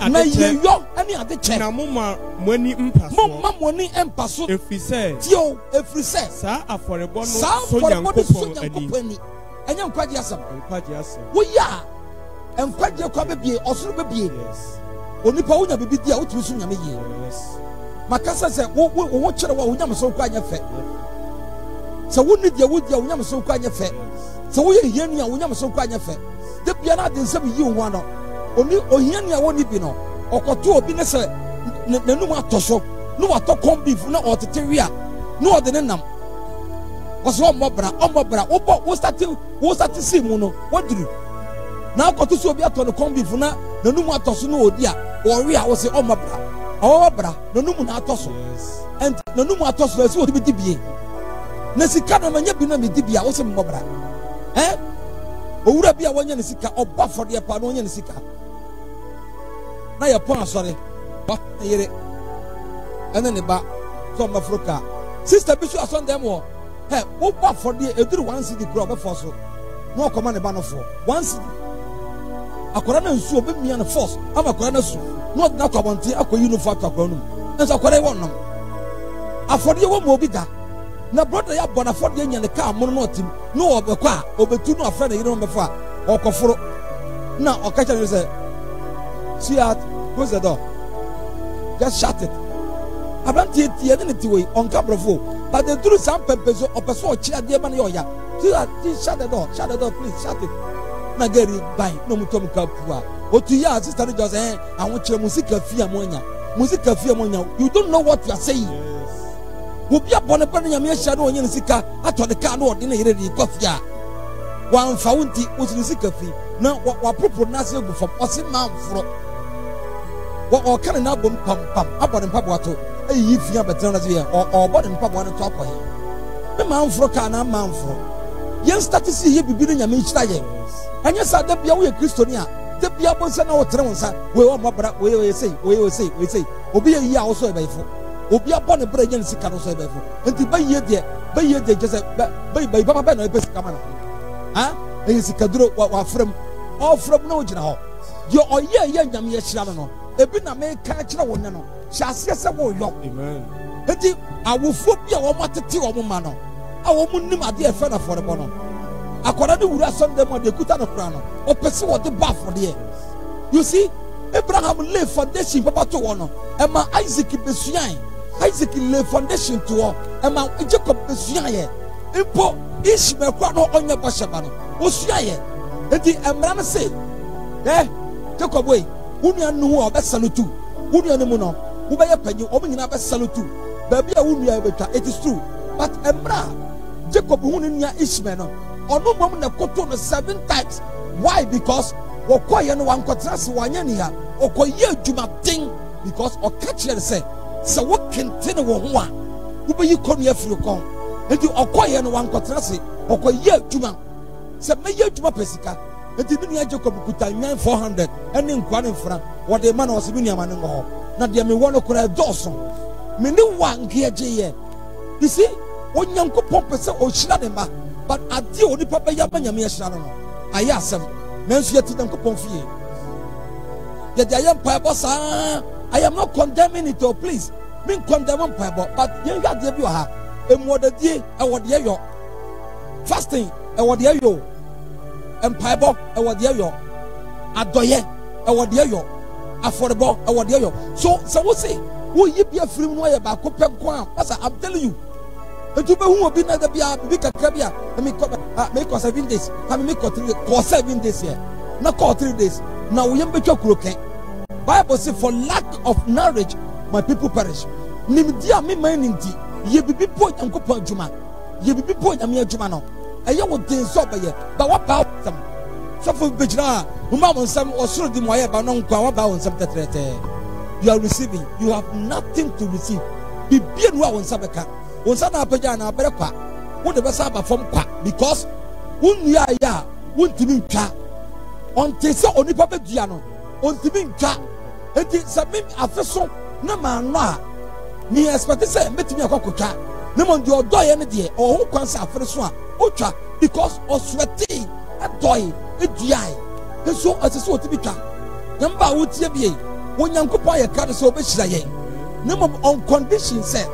ade che. Na moma moni mpaso. Moma moni empaso. Efrise. Tie o efrise. Sa aforebo no so Nyankopɔn ani. Enya nkwagye asɛm. Nkwagye asɛm. Wo ya nkwagye kwa bebie osoro bebie. Yes. Onipa wonya bibi dia wotumi so nyame yie. Makasa sɛ wo kyerɛ wo nyame so kwa anya fɛ. Sɛ wonni dia wo dia wo nyame so kwa anya fɛ. Sɛ wo yɛ hiani a wo nyame so kwa anya fɛ. De bia na de nsɛm yi wo ano. Oni ohiani a woni bi no. Ɔkɔto obi ne sɛ nanum atɔ so. No watɔ corn beef na ɔtete wi a. No ɔde ne nam. Wɔso ɔmmɔbra. Wo start see mu no. Waduru. Na akɔto so obi atɔ no corn beef na nanum atɔ so no odi a. Ori a wo se ɔmabra nanum na atɔ so and nanum atɔ so esi odi bi dibie na sika na manya bi na me dibia wo se mmɔbra owura bi a wonya ne sika ɔba fɔde pa na wonya ne sika na yɛ pon asɔre ba yere ɛna ne ba so mafroka sister bi so asɔn dem wɔ wo ba fɔde eduru 1 cedi kura ɔbɛfɔ so na ɔkɔma ne ba no fɔ 1 cedi akɔra na nsuo be mia na force ama akɔra na su na ɔde na akɔbɔnten akɔ uniform akɔra no nso akɔra wɔ nom afɔde wɔ mo obi da na brother ya bɔ na afɔde nya ne kaa mono na ɔtim na ɔbɛkɔ a ɔbɛtu no afra na yire no bɛfa ɔkɔforo na ɔka kyerɛ sɛ sweetheart close the door just shut it abrantie tie ne ti wei ɔnka brɔfo but the truth sam pɛmpɛ so ɔpɛ so ɔkyerɛ adeɛ ba na yɛ ɔya sweetheart shut the door please shut it na gari bai no mutom ka pua otu ya sister no just awon kire musika fia monya you don't know what you are saying obi abone pa na nyame ahia no onye sika ato de ka no ode na yere de kofia wa mfa wonti osiri sika fi na wa propo na se gu fam ose ma mforo wa o kan na bom pam abone mpabo ato ayi fia betre na se ye o bone mpabo no to akoye me ma mforo ka na ma mforo yen status ye bibi no nyame nhira ye anya sa da bia wo ye kristoni a da bia bo nsa na wo tere wonsa we wo mabra we sei obi ye yi a wo so e bayfo obi abɔ ne bra yen sika no so e bayfo enti baye de jese bayi papa ba na e pesika ma na e sika duro wa frem o frem na o gina ho ye oye ye nyame ye hira no ebi na me ka kire wo ne no hyase se wo yo amen enti awofo bi a wo matete wo ma no a wo mu nim ade e fe na fore bo no akwara de wura som dem de kuta no kura no opese wo de ba for de You see, Abraham lay foundation papa to one. Emma Isaac besuan. Isaac lay foundation to all. Emma Jacob besuan. Impo Ishmael kwa no onye bashaba no. Osuan ye. Enti Emra say, Jacob way. Wunu anu ho obesalutu. Wunu anu no. Wo be panyi omo nyina besalutu. Baby a wunu ya betwa. It is true. But Emra Jacob wunu nya Ishmael no. Ono mom na koto no 7 times. Why? Because okoye no wankotrase wanya ni ha. Okoye adwuma den because okachire say wo kentene wo ho a wo be yikonu afiri kon. Enti okoye no wankotrase okoye adwuma. Se meye adwuma pesika. Enti ni nya Jacob kuta nyan 400 ene nkwa ne mfra. Wo de ma na wo se bi nuama ne ngo. Na de me wo no kura doso. Me ni wanke agye. You see, onyankopon pese o hira de ma. But adi onipa be ya manyame hira no. Aye asem. Mensu yeti nyankopon fie. I am not condemning it, oh please. Mean condemn Bible, but you got the ha. Emodadie, I would hear you. Fasting, I would hear you. And Bible, I would hear you. Adoye, I would hear you. Affordable, I would hear you. So we say, will you be a free way about Copem Kwan? I'm telling you. And to be who will be another be a big cabia. I mean, make us 7 days. I mean, make us 7 days here. Not call 3 days. Now we am better croquet. Bible says, for lack of knowledge, my people perish. Nimdia me meaninti. Ye be point and coupon juma. Ye be point and mere jumano. A young would think so by ye. But what about them? So for Bijra, whom on some or through the Moya Banon Kawaba on some tetrete. You are receiving. You have nothing to receive. Be bien well on Sabaka. On Sana Pajana Berapa. What the best about from Qua? Because ya won't to me car. On Tessa only Papa Diano. On to me car. And it's a mim afeso na manwa ni expect say metimi akokoka na mon di odo ye ne de o ho kwansa afeso a otwa because osweti adoy eduai eso asese otibi twa namba wotie bie wonyankopon ye ka so obehira ye na mo on condition say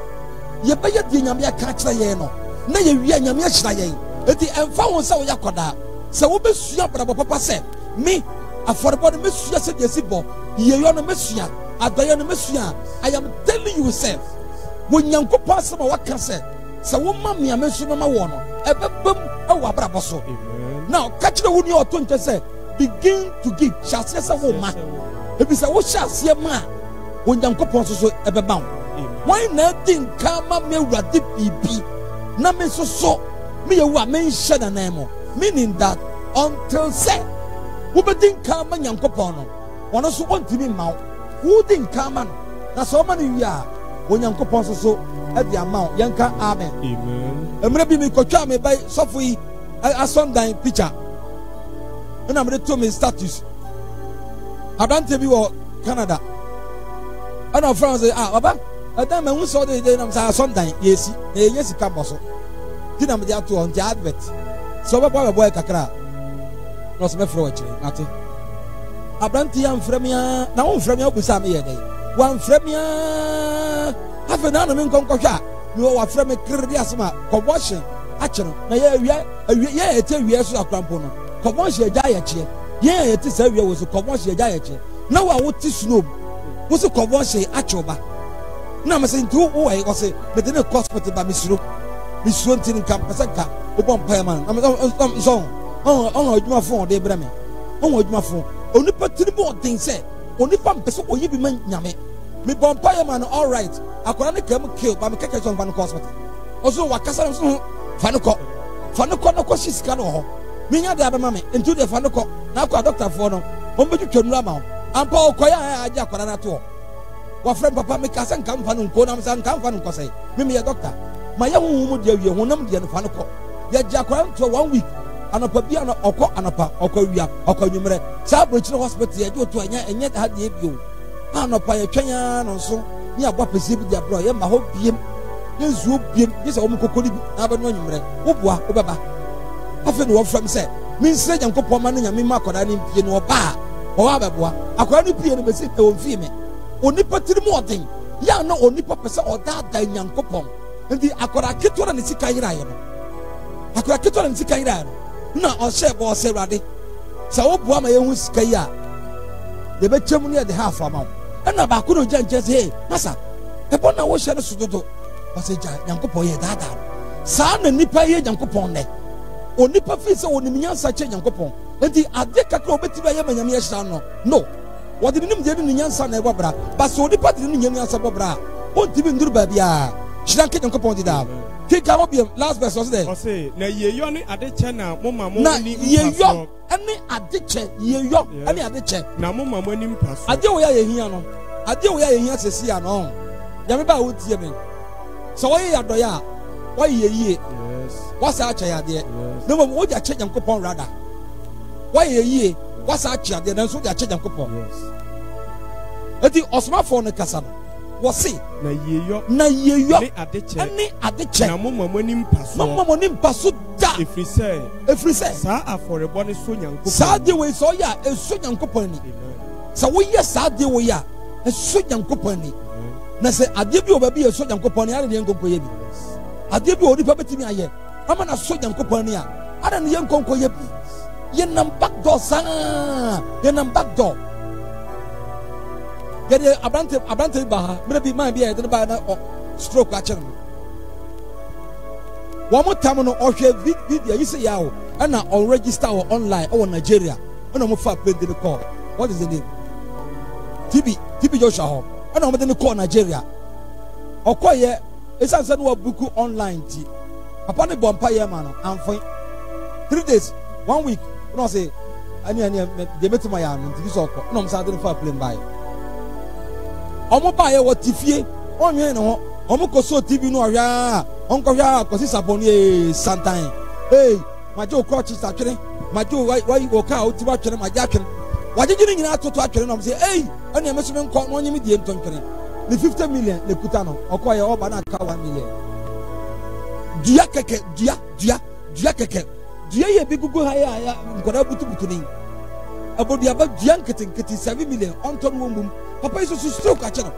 ye be ye di nyame aka kira ye no na ye wi nyame ahira ye enti emfa won say wo yakoda se wo besua brabo papa say me affordable the mesua said yesibo ye yo no mesua adoye no mesua. I am telling you sir when yankopon say ma waka say se wo ma me amesu no ma wo no ebebem e wo abrabo so. Now catch the one you to nche say begin to give shall say wo ma e bi say wo shall say ma when yankopon so ebeba why na din ka ma me wurade bibi na me so me ye wo a me nhye na na mo, meaning that until say who be think come and yankopon no one also want to be mount who think come and that's so many we are when yankopon so at the amount yanka amen and maybe me kocha me by softly a Sunday picture and I'm ready to me status I don't tell you Canada and our friends say baba at time when we saw the day I'm Sunday yes come also did I'm there to on the advert so baba boy kakra no se me fro akire ate abranti am fremia na won fremia obusa me ye dey wan fremia afa na no me nkonkɔhwa me wa freme kredi asema kɔbɔhye akire na ye ete wie so akrampo no kɔbɔhye agya ye kye ye ete sa wie wo so kɔbɔhye agya ye kye na wa wo ti snow wo so kɔbɔhye akyoba na me se ntu wo we wo se me de ne hospital ba misuro ntin kam pesanka wo bom paiman na me so on adwuma fon de brame on adwuma fon onipa tiribo odin se onipa mpese oyi bi man nyame me bompa man all right akora ne kam kill ba me keke so ban hospital oso wakasa so fa no ko no ko sisika no ho me nya de abema me ntu de fa no ko na akwa doctor fo no on be twetwa nura ma ampa okoya aja akora na to wa friend papa me kasa nkam fa no ko na msa nkam fa no ko sai me ye doctor ma ye hu mu de awie honam de no fa no ko ya ja akora to 1 week anapa bia na okɔ anapa okɔ wia okɔ nwumre saa bochire hospital ye do to enye ha de bio anapa ye twanya no so ni abɔ pese bi de abro ye ma ho biem ye zuo biem ye sɛ wɔn kokori bi na ba no nwumre wo boa wo baba afa no wɔfram sɛ min sɛ nyankopɔn ma no nyame ma akɔda ne pie no ɔba ɔwa bɛboa akɔda ne pie no bɛsi e wɔn fie me onipa tiri mu ɔden ya na onipa pese ɔdaada nyankopɔn nti akɔda ketora ne sika yira ye no akɔda ketora ne sika yira ye no na ɔhyɛ bɔ ɔsɛ awurade sɛ wo boa ma yɛhu sika yi a de be chem ne de half amount na ba ko no gyanche say masa e bona wo hye ne sododo wase gya Nyankopon ye dada saa na nipa ye Nyankopon ne onipa fi se onim nyansa che Nyankopon enti ade kakra obeti ba ye manyame ye hye no what did you do in Yansan and Bobra? But so the party in Yansan Bobra won't even do Babia. She don't get on compound it up. Take out your last verse was there. Say, na ye yoni adechena, mama money, ye yo, any adiche, ye yo, any adiche. Na mama money pass. I do where you hear no. I do where you hear to see no. Yamiba would hear me. So why you are ya? Why ye? Yes. What's our chair there? No one would ya check and coupon rather. Why ye? What's our chair there? And so they are checking coupon. Yes. At the Osma phone Casano. Was see na ye yo any adeche na mama monim paso da efri say sa afore bone so Nyankopon sa de we so ya eso Nyankopon ni sa wo ye sa de we ya eso Nyankopon ni na se ade bi oba bi eso Nyankopon ni ara ne nkonko ye bi ade bi odi pa betimi aye ama na so Nyankopon ni a ara ne nkonko ye bi ye nam back door sa ye nam back door. Get a Abrante Baha, maybe my be at the banner or stroke action. One more time on or video, you say yaw, and now or register or online or Nigeria. And I'm far paid the call. What is the name? TB Joshua. And I'm going to call Nigeria. Or call ye, it's a book online. Upon the Bompire man, I'm fine. 3 days, 1 week. When I say, I need they met my arm and this all. No, I'm starting for playing by. Omo ba ye wo tifie onwe no omo ko so TV no ahwa onko hwa ko si saboni santan majo ko chi sa twere majo wai wo ka o ti ba twere maja twere wajiji nyina atoto atwere no say ene meso me nko no nyimi die ntontwere ni 50 million le kuta no okọ ye oba na ka 1 million dia keke dia keke dia ye bi gugu ha ya nkoda butu ni abodia ba dia nkete 7 million onton wo mum papa is so stroke a channel.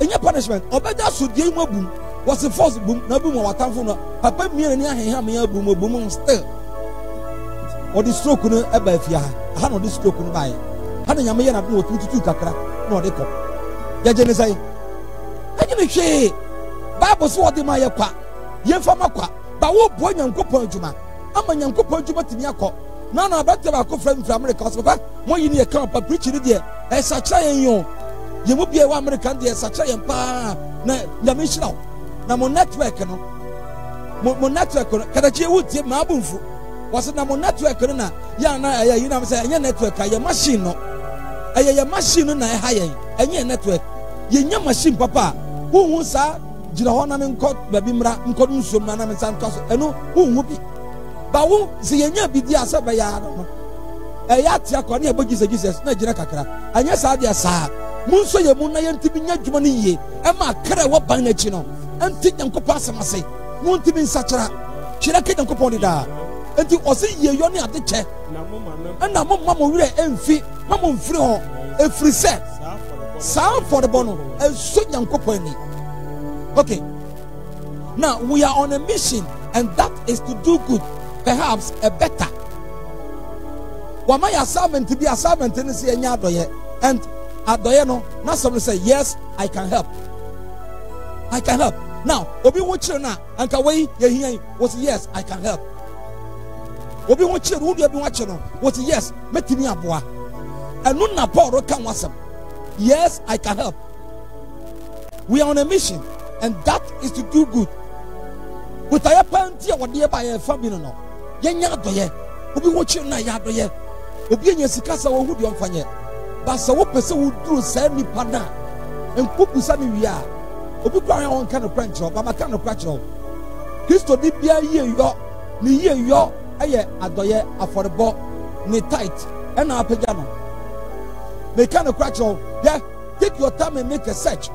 Any punishment, Obeda should game a boom was the first boom, no boom or tamfuna. Papa me near him, boom still. Or the stroke couldn't ever if ya had no this stroke couldn't buy. Hadn't you may have no 22 kakra, no they call. Yajan say, I didn't say Bible sword in my aqua, ye from aqua, but what boy and coupon juma. I'm a young coupon juma to me a cop. None of that friend from America, more you need a camp, but preaching it there, as such I you. You will be a American dear such a pa na Yamishno. Na mo network no. Mo network no. Kadachi would take my abunfu. Was it na mo network na? Ya na you know say your network a machine no. A machine na high any network. Ye machine papa. Who sa jina hona men court baby mra nkodu nsum na men san kaso. Eno who bi. Ba wo se ye nya bidi asa ba ya no. Ya tia ko na e bogi Jesus na jina kakra. Anya sa dia sa. Munso ye mun na yentimi nya dwuma ne yie e ma kra wo ban na chi no enti Nyankopon asemase muntimi nsachara chira ke Nyankopon de da enti o se ye yo ne ade che na mo mama wure emfi mama mfiri ho efiri se sa for the bono e so Nyankopon ni. Okay, now we are on a mission and that is to do good, perhaps a better. Wama ya servant to be a servant in say nya doye and adoye now somebody say yes I can help. I can help. Now obi watcher na anka wey ye hian was yes I can help. Obi watcher who do obi watcher no was yes metimi aboa. Enu na Paul kan wasem. Yes I can help. We are on a mission and that is to do good. With our parents or dear by a family no. Yenya adoye. Obi watcher na ya adoye. Obi enya sikasa wo hu de omfanye. But so what person would do send me partner and put beside me are obi kwa on kind of branch of ama kind of branch of Christo di bia ye yo ni ye yo aye adoye affordable ni tight and na apega no me kind of branch of yeah take your time and make a search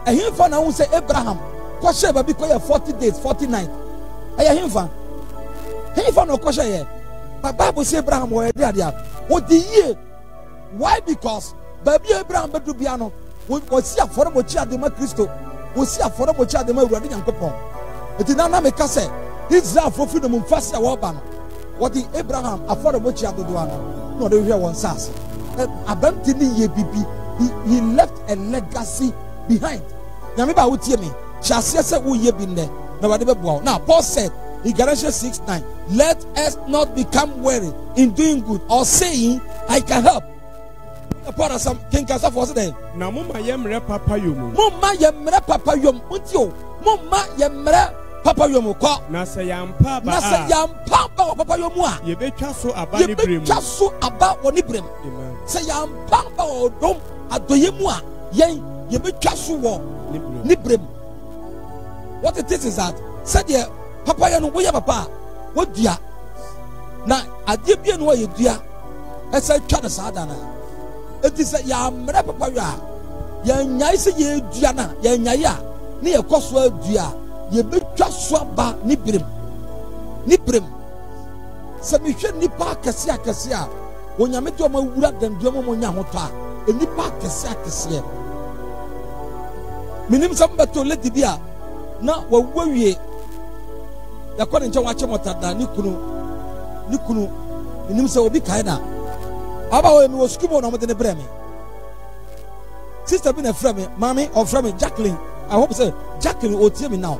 and him for now say Abraham ko share ba bi ko 40 days 40 nights aye him for no ko share but Bible say Abraham was there what the year. Why? Because baby Abraham bedu biano we see affordable chi adema Christo we see affordable chi adema Awurade Nyankopon enti na me ka say Israel for freedom mfasi a wo ba no what the Abraham affordable chi adodo ano no de hwe won sase abantini ye bibi. He left a legacy behind. Nyame ba wotie me. Chase se wo ye bi nde. Na wade be boa. Now Paul said in Galatians 6:9, let us not become weary in doing good or saying, I can help. Paul some king kasa for say na mo ma yemre papa yomu. Mo ma yemre papa yom. Untio. Mo ma yemre papa yomu ko. Na se yampa ba. Na se yampa ba papa yomu a. Ye betwa so aba ni brem. Ye betwa so aba woni brem. Amen. Se yampa ba odom adoyemu a yen ye betwa so wo ni brem. What it is that said ye papa ya no wo ya papa wo dua na ade bia no ye dua esa twa na sada na enti se ya mre papa ya ya nyai se ye dua na ya nyai a ne ye koso adua ye betwa so ba ni brem se mi hwe nipa akese a onyame de o ma wura dandua mo nya hoto a nipa akese minim sam beto lady bia na wawie yakɔ ne nkyɛn wakyɛ mɔtada ne kunu nim sɛ obi kae na aba wɔ mi wɔ sukuu na ɔmo de ne brɛ me sister bi na frɛ me maame ɔfrɛ me Jacqueline I hope sɛ Jacqueline otie me now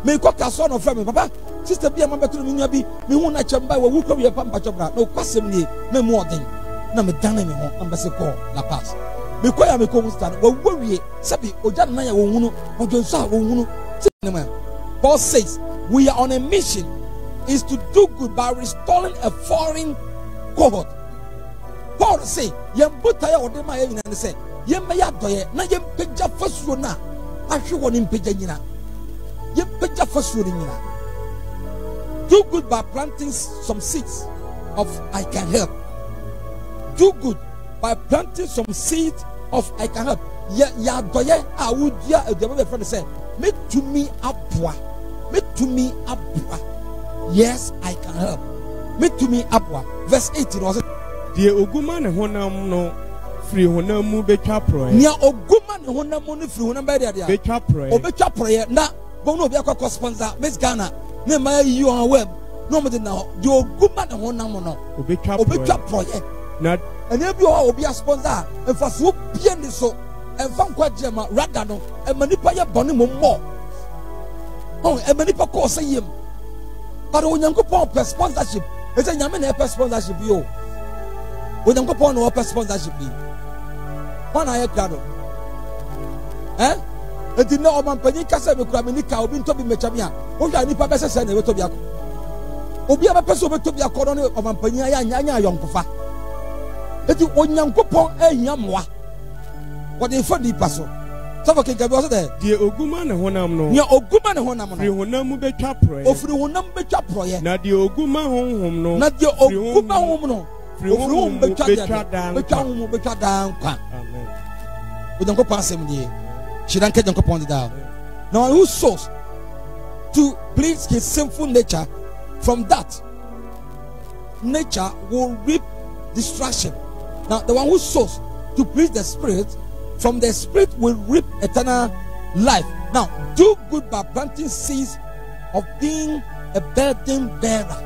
me kɔ kaso na ɔfrɛ me papa sister bi a ma bɛto ne nua bi me hu na kyɛm ba wɔ wu kɔ wie pa mpakyɛ bra na ɔkwasɛm nie me mu ɔden na me dane me ho na mbɛsɛ kɔ La Paz me kɔ ya me kɔ mu star wɔ wie sɛbi ogya na ya wɔ hunu ɔdwo nso a wɔ hunu Paul says we are on a mission is to do good by restoring a foreign cohort. Paul say yem butaya odema ye nyina ne say yem ya doye na yem pagya fasuo na ahwe woni mpagya nyina yem pagya fasuo ni nyina. Do good by planting some seeds of I can help. Do good by planting some seeds of I can help. Ya doye a wudia aduaba be friend say me to me abwa. Yes, I can help. Me to me abwa. Verse 18 was it? Die oguma ne honam no free honam mu betwa proye. Nia oguma ne honam mu no free honam ba dia dia. Betwa proye. Obetwa proye na bono obi akwa sponsor Miss Ghana. Me ma you on web. No mo de na die oguma ne honam no. Obetwa proye. Na ene bi o obi sponsor emfa so bie ni so emfa nkwa jema rather no emanipa ye bone mo. Oh, a many people say him. But when you go per sponsorship, it's a Yaman per sponsorship. You when you go on per sponsorship, one I crowd. Eh? It did not man panika say we craminica or been to be mechamia. What I need purpose and never to be a Obia person to be a colony of Mampania Yanya young Kufa. It is when you go upon a yamwa. What they found the person. Die oguma ne honam no. Nia oguma ne honam no. Free honam mu betwa proye. Ofri honam betwa proye. Na die oguma honhom no. Na die oguma honhom no. Free honhom betwa dan. Betwa honhom betwa dan kwa. Amen. Udanko pasem die. Shiranke danko pondi da. Now who sows to please his sinful nature, from that nature will reap destruction. Now the one who sows to please the spirit, from the spirit will reap eternal life. Now, do good by planting seeds of being a burden bearer.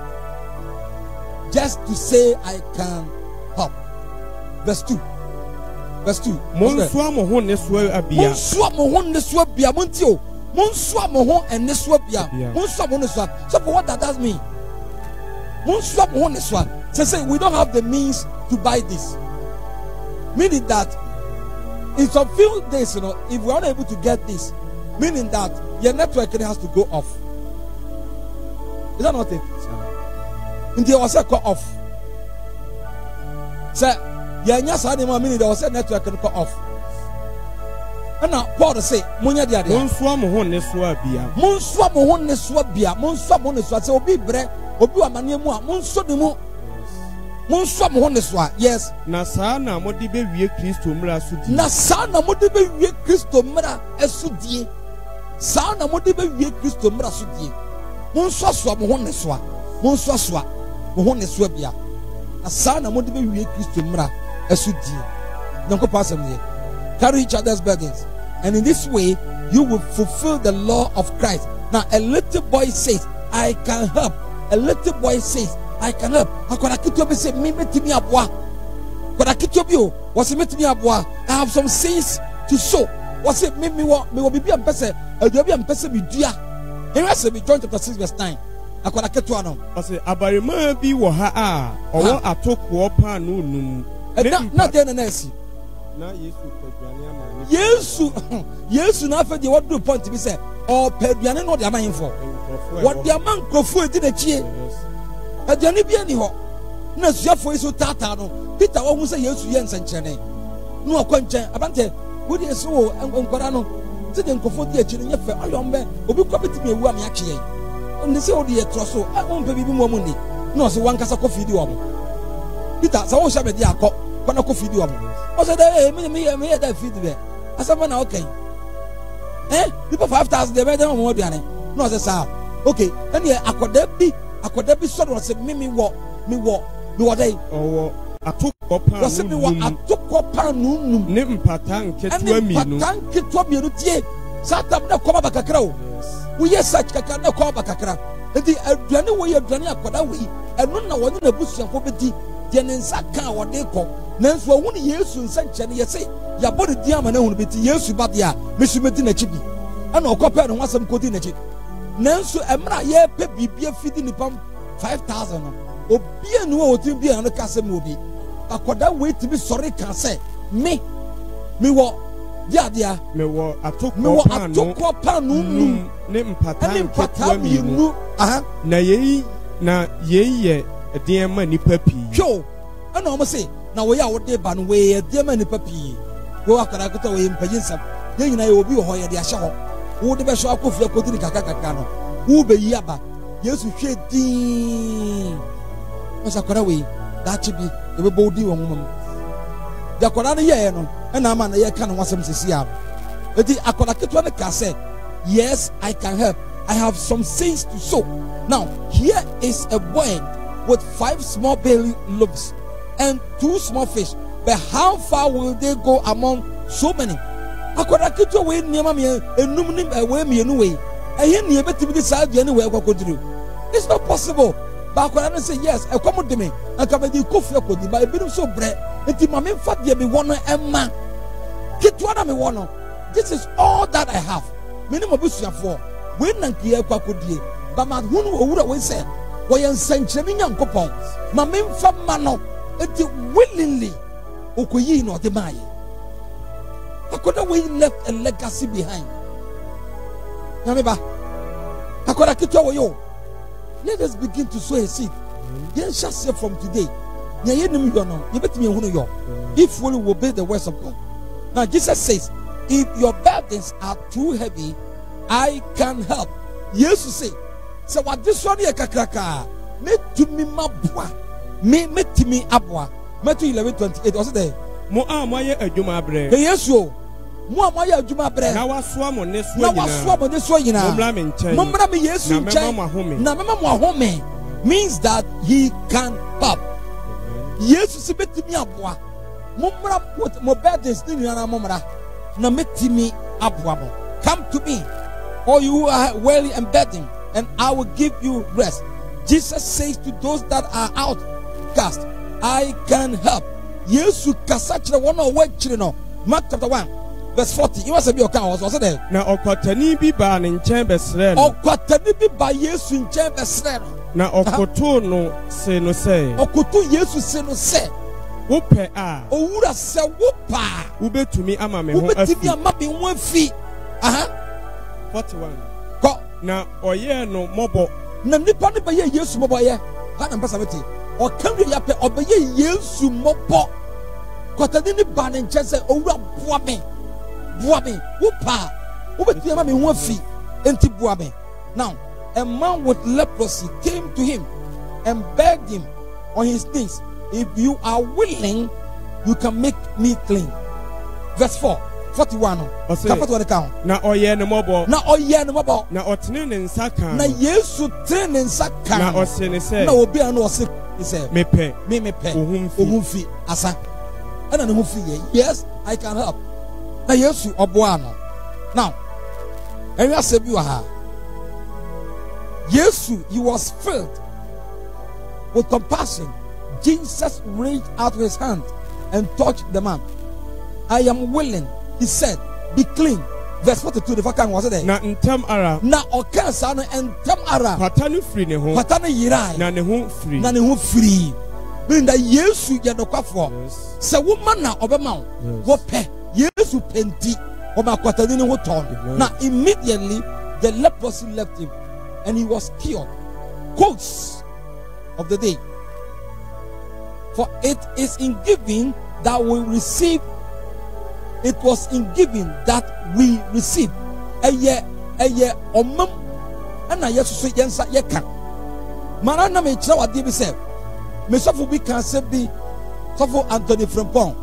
Just to say I can help. Verse 2. Monsua mo ho ne so abia. Monsua mo ho ne so abia. Montio. Monsua mo ho ne so abia. Monsua mo ne so. So what does that mean? Monsua mo ho ne so. Say we don't have the means to buy this. Meaning that in some few days, you know, if we are unable to get this, meaning that your network has to go off. Is that not it? In the was cut off. Say, meaning there was a network can cut off. And now Paul say, Munya dia dia. Monsua mo ho ne so abia. Monsua mo ho ne so abia. Monsua mo ne so. Say obi bre, obi wa mane mu a monso de mu. Monsua mo ho ne so. Yes. Na saa na mo de be wie Kristo mra so die. Na saa na mo de be wie Kristo mra asudie. Saa na mo de be wie Kristo mra so die. Monsua so mo ho ne so. Monsua so mo ho ne so abia. Na saa na mo de be wie Kristo mra asudie. Nko pasam nie. Carry each other's burdens, and in this way you will fulfill the law of Christ. Now a little boy says, I can help. A little boy says, I can help. akwadaa ketewa bi o wɔsi metumi aboa I have some seeds to sow wɔsi me wɔ bibi a mpɛ sɛ adua bi a mpɛ sɛ me dua ɛnwa sɛ me John chapter 6 verse 9 akwadaa ketewa no ɔsi abarima bi wɔ ha a ɔwɔ atokoɔ paano num na deɛ na esi na Yesu pɛ aduane ama ne Yesu na afɛ deɛ wɔduru point bi sɛ ɔpɛ aduane na ɔde ama yɛnfo wɔde ama nkurɔfoɔ edi n'akyie aduane bi ani hɔ na asuafoɔ yi so taataa no Peter wɔn ho sɛ Yesu yɛ nsɛnkyerɛnne na ɔkɔ nkyɛn abante wodi esi wɔ nkwadaa no ti de nkurɔfoɔ di akyi no nyɛ fɛ ɔyɔ mbɛ obi kɔ bitimi ewu ami akyi yɛn ne sɛ ɔde yɛ trɔ so ɔn pɛ bibi mu ɔmo ni na ɔsɛ wankasa kɔ fiidi wɔn Peter sɛ wɔn hyɛ bɛdi akɔ kɔnɔ kɔ fiidi wɔn ɔsɛ dɛ mi yɛ dɛ fiidi bɛ asɛmɛ na ɔkɛn nipa 5,000 de bɛ dɛ ɔmo aduane na ɔsɛ saa okay ɛni yɛ akɔda bi sɔrɔ ɔsɛ mi wɔ dɛ ɔwɔ atokɔ paano wɔsɛ mi wɔ atokɔ paano num ne mpata nketewa mmienu tie saa tam ne kɔma ba kakra o woyɛ search kakra ne kɔma ba kakra nti aduane wɔ yɛ aduane akɔda wɔ yi ɛno na wɔne na busuafo bɛdi deɛ ne nsa ka a wɔde kɔ nanso ɔhun Yesu nsa nkyɛn yɛ sɛ yabɔ ne di ama ne hunu bi ti Yesu ba deɛ a mesu medi n'akyi bi ɛna ɔkɔ pɛ ne ho asɛm kɔdi n'akyi nanso ɛmra yɛpɛ biribi afidi nipa 5,000 no obia nu a ɔtumi bia no ka sɛ mu obi akɔda wei tumi sɔre ka sɛ me wɔ diadia me wɔ atokɔ paano num ne mpata nketewa mmienu na yei yɛ ɛdeɛ ma nipa pii hwɛ ɛna ɔmo se na wɔyɛ a wɔde ba no wɔyɛ ɛdeɛ ma nipa pii wɔwɔ akɔda akɔta wɔyɛ mpagye nsɛm yɛn nyinaa yɛ obi wɔ hɔ yɛde ahyɛ hɔ wɔde bɛhyɛ akɔ fie akɔdi ne kakra no wɔbɛyi aba Yesu hwɛ dinn ɔsɛ akɔda wei daakye bi yɛbɛbɔ wo din wɔ nwoma mu deɛ akɔda no yɛɛ no ɛna ama na yɛka ne ho asɛm sɛsi a enti akɔda ketewa no ka sɛ yes I can help I have some things to sow now here is a boy with 5 small barley loaves and 2 small fish but how far will they go among so many akɔda ketewa wei nneɛma enum ne wei mmienu wei ɛyɛ nea ebɛtumi de saa aduane wei akɔkɔduru it's not possible baakɔda no sɛ yes ɛkɔm de me nka mɛde kɔfie akɔdi ba ebinom so brɛ nti ma memfa deɛ mewɔ no ɛma ketewa na mewɔ no this is all that I have mene ma busuafoɔ wei na nkeɛ akɔ akɔdie ba ma hunu owura wei sɛ wɔyɛ nsɛnkyerɛnne Nyankopɔn ma memfa ma no nti willingly okɔyii na ɔde maayɛ akɔda wei left a legacy behind nyame ba akɔda ketewa wɔ yɛ o let us begin to sow a seed yɛn hyɛ aseɛ from today nea yɛnim yɔ no yɛbɛtumi ehunu yɔ if we will obey the words of God now Jesus says if your burdens are too heavy I can help Yesu say sɛ wade soɔ no yɛ kakraka metumi maboa metumi aboa Matthew 11:28 ɔsɛ dɛ mo a moayɛ adwuma abrɛ Yesu o mo a moayɛ adwuma abrɛ na wasoa mo ne soɔ nyinaa mommra me nkyɛn mommra me Yesu nkyɛn na mɛma mo ahome means that he can help Yesu sɛ betumi aboa mommra mo burdens ne nyinaa mommra na metumi aboa mo come to me all you who are weary and burdened and I will give you rest Jesus says to those that are outcast I can help Yesu kasa kyerɛ wɔn a wɔakyire no Mark chapter 1 verse 40 you must be okay also say na ɔkwatani bi baa ne nkyɛn bɛsrɛ no ɔkwatani bi baa Yesu nkyɛn bɛsrɛ no na ɔkoto no se no sɛ ɔkoto Yesu se no sɛ wopɛ a owura sɛ wopa wobɛtumi ama me ho afi wobɛtumi ama me ho afi 41 kɔ na ɔyɛɛ no mmɔbɔ na nipa ne bɛyɛ Yesu mmɔbɔ yɛ ha na mpasa mete ɔka wie yapɛ ɔbɛyɛ Yesu mmɔbɔ kwatani ne baa ne nkyɛn sɛ owura boa me wopa wobɛtumi ama me ho afi enti boa me now a man with leprosy came to him and begged him on his knees if you are willing you can make me clean verse 41 na ɔyɛ ne mmɔbɔ na ɔtene ne nsa kan na Yesu tene ne nsa kan na ɔse ne sɛ na obi a no ɔse sɛ mepɛ ohun fi asa ɛna ne ho fi yɛ yes I can help na Yesu ɔboa no now ɛwi asɛ bi wɔ ha Yesu he was filled with compassion Jesus reached out his hand and touched the man. I am willing, he said, be clean. Verse 42, the fact was there. Na ntam ara. Na okansa no ntam ara. Patanu free ne ho. Patanu yirai. Na ne ho free. Na ne ho free. Meaning that Yesu ya dokwafo. Se woman na obema wo pe. Yesu penti. Oba kwatani ne ho ton. Now immediately the leprosy left him and he was cured. Quotes of the day. For it is in giving that we receive. It was in giving that we receive. Eye omam ana yesu so yensa yeka. Mara na me kira wade bi se. Me sofo bi kan se bi sofo Anthony Frempong.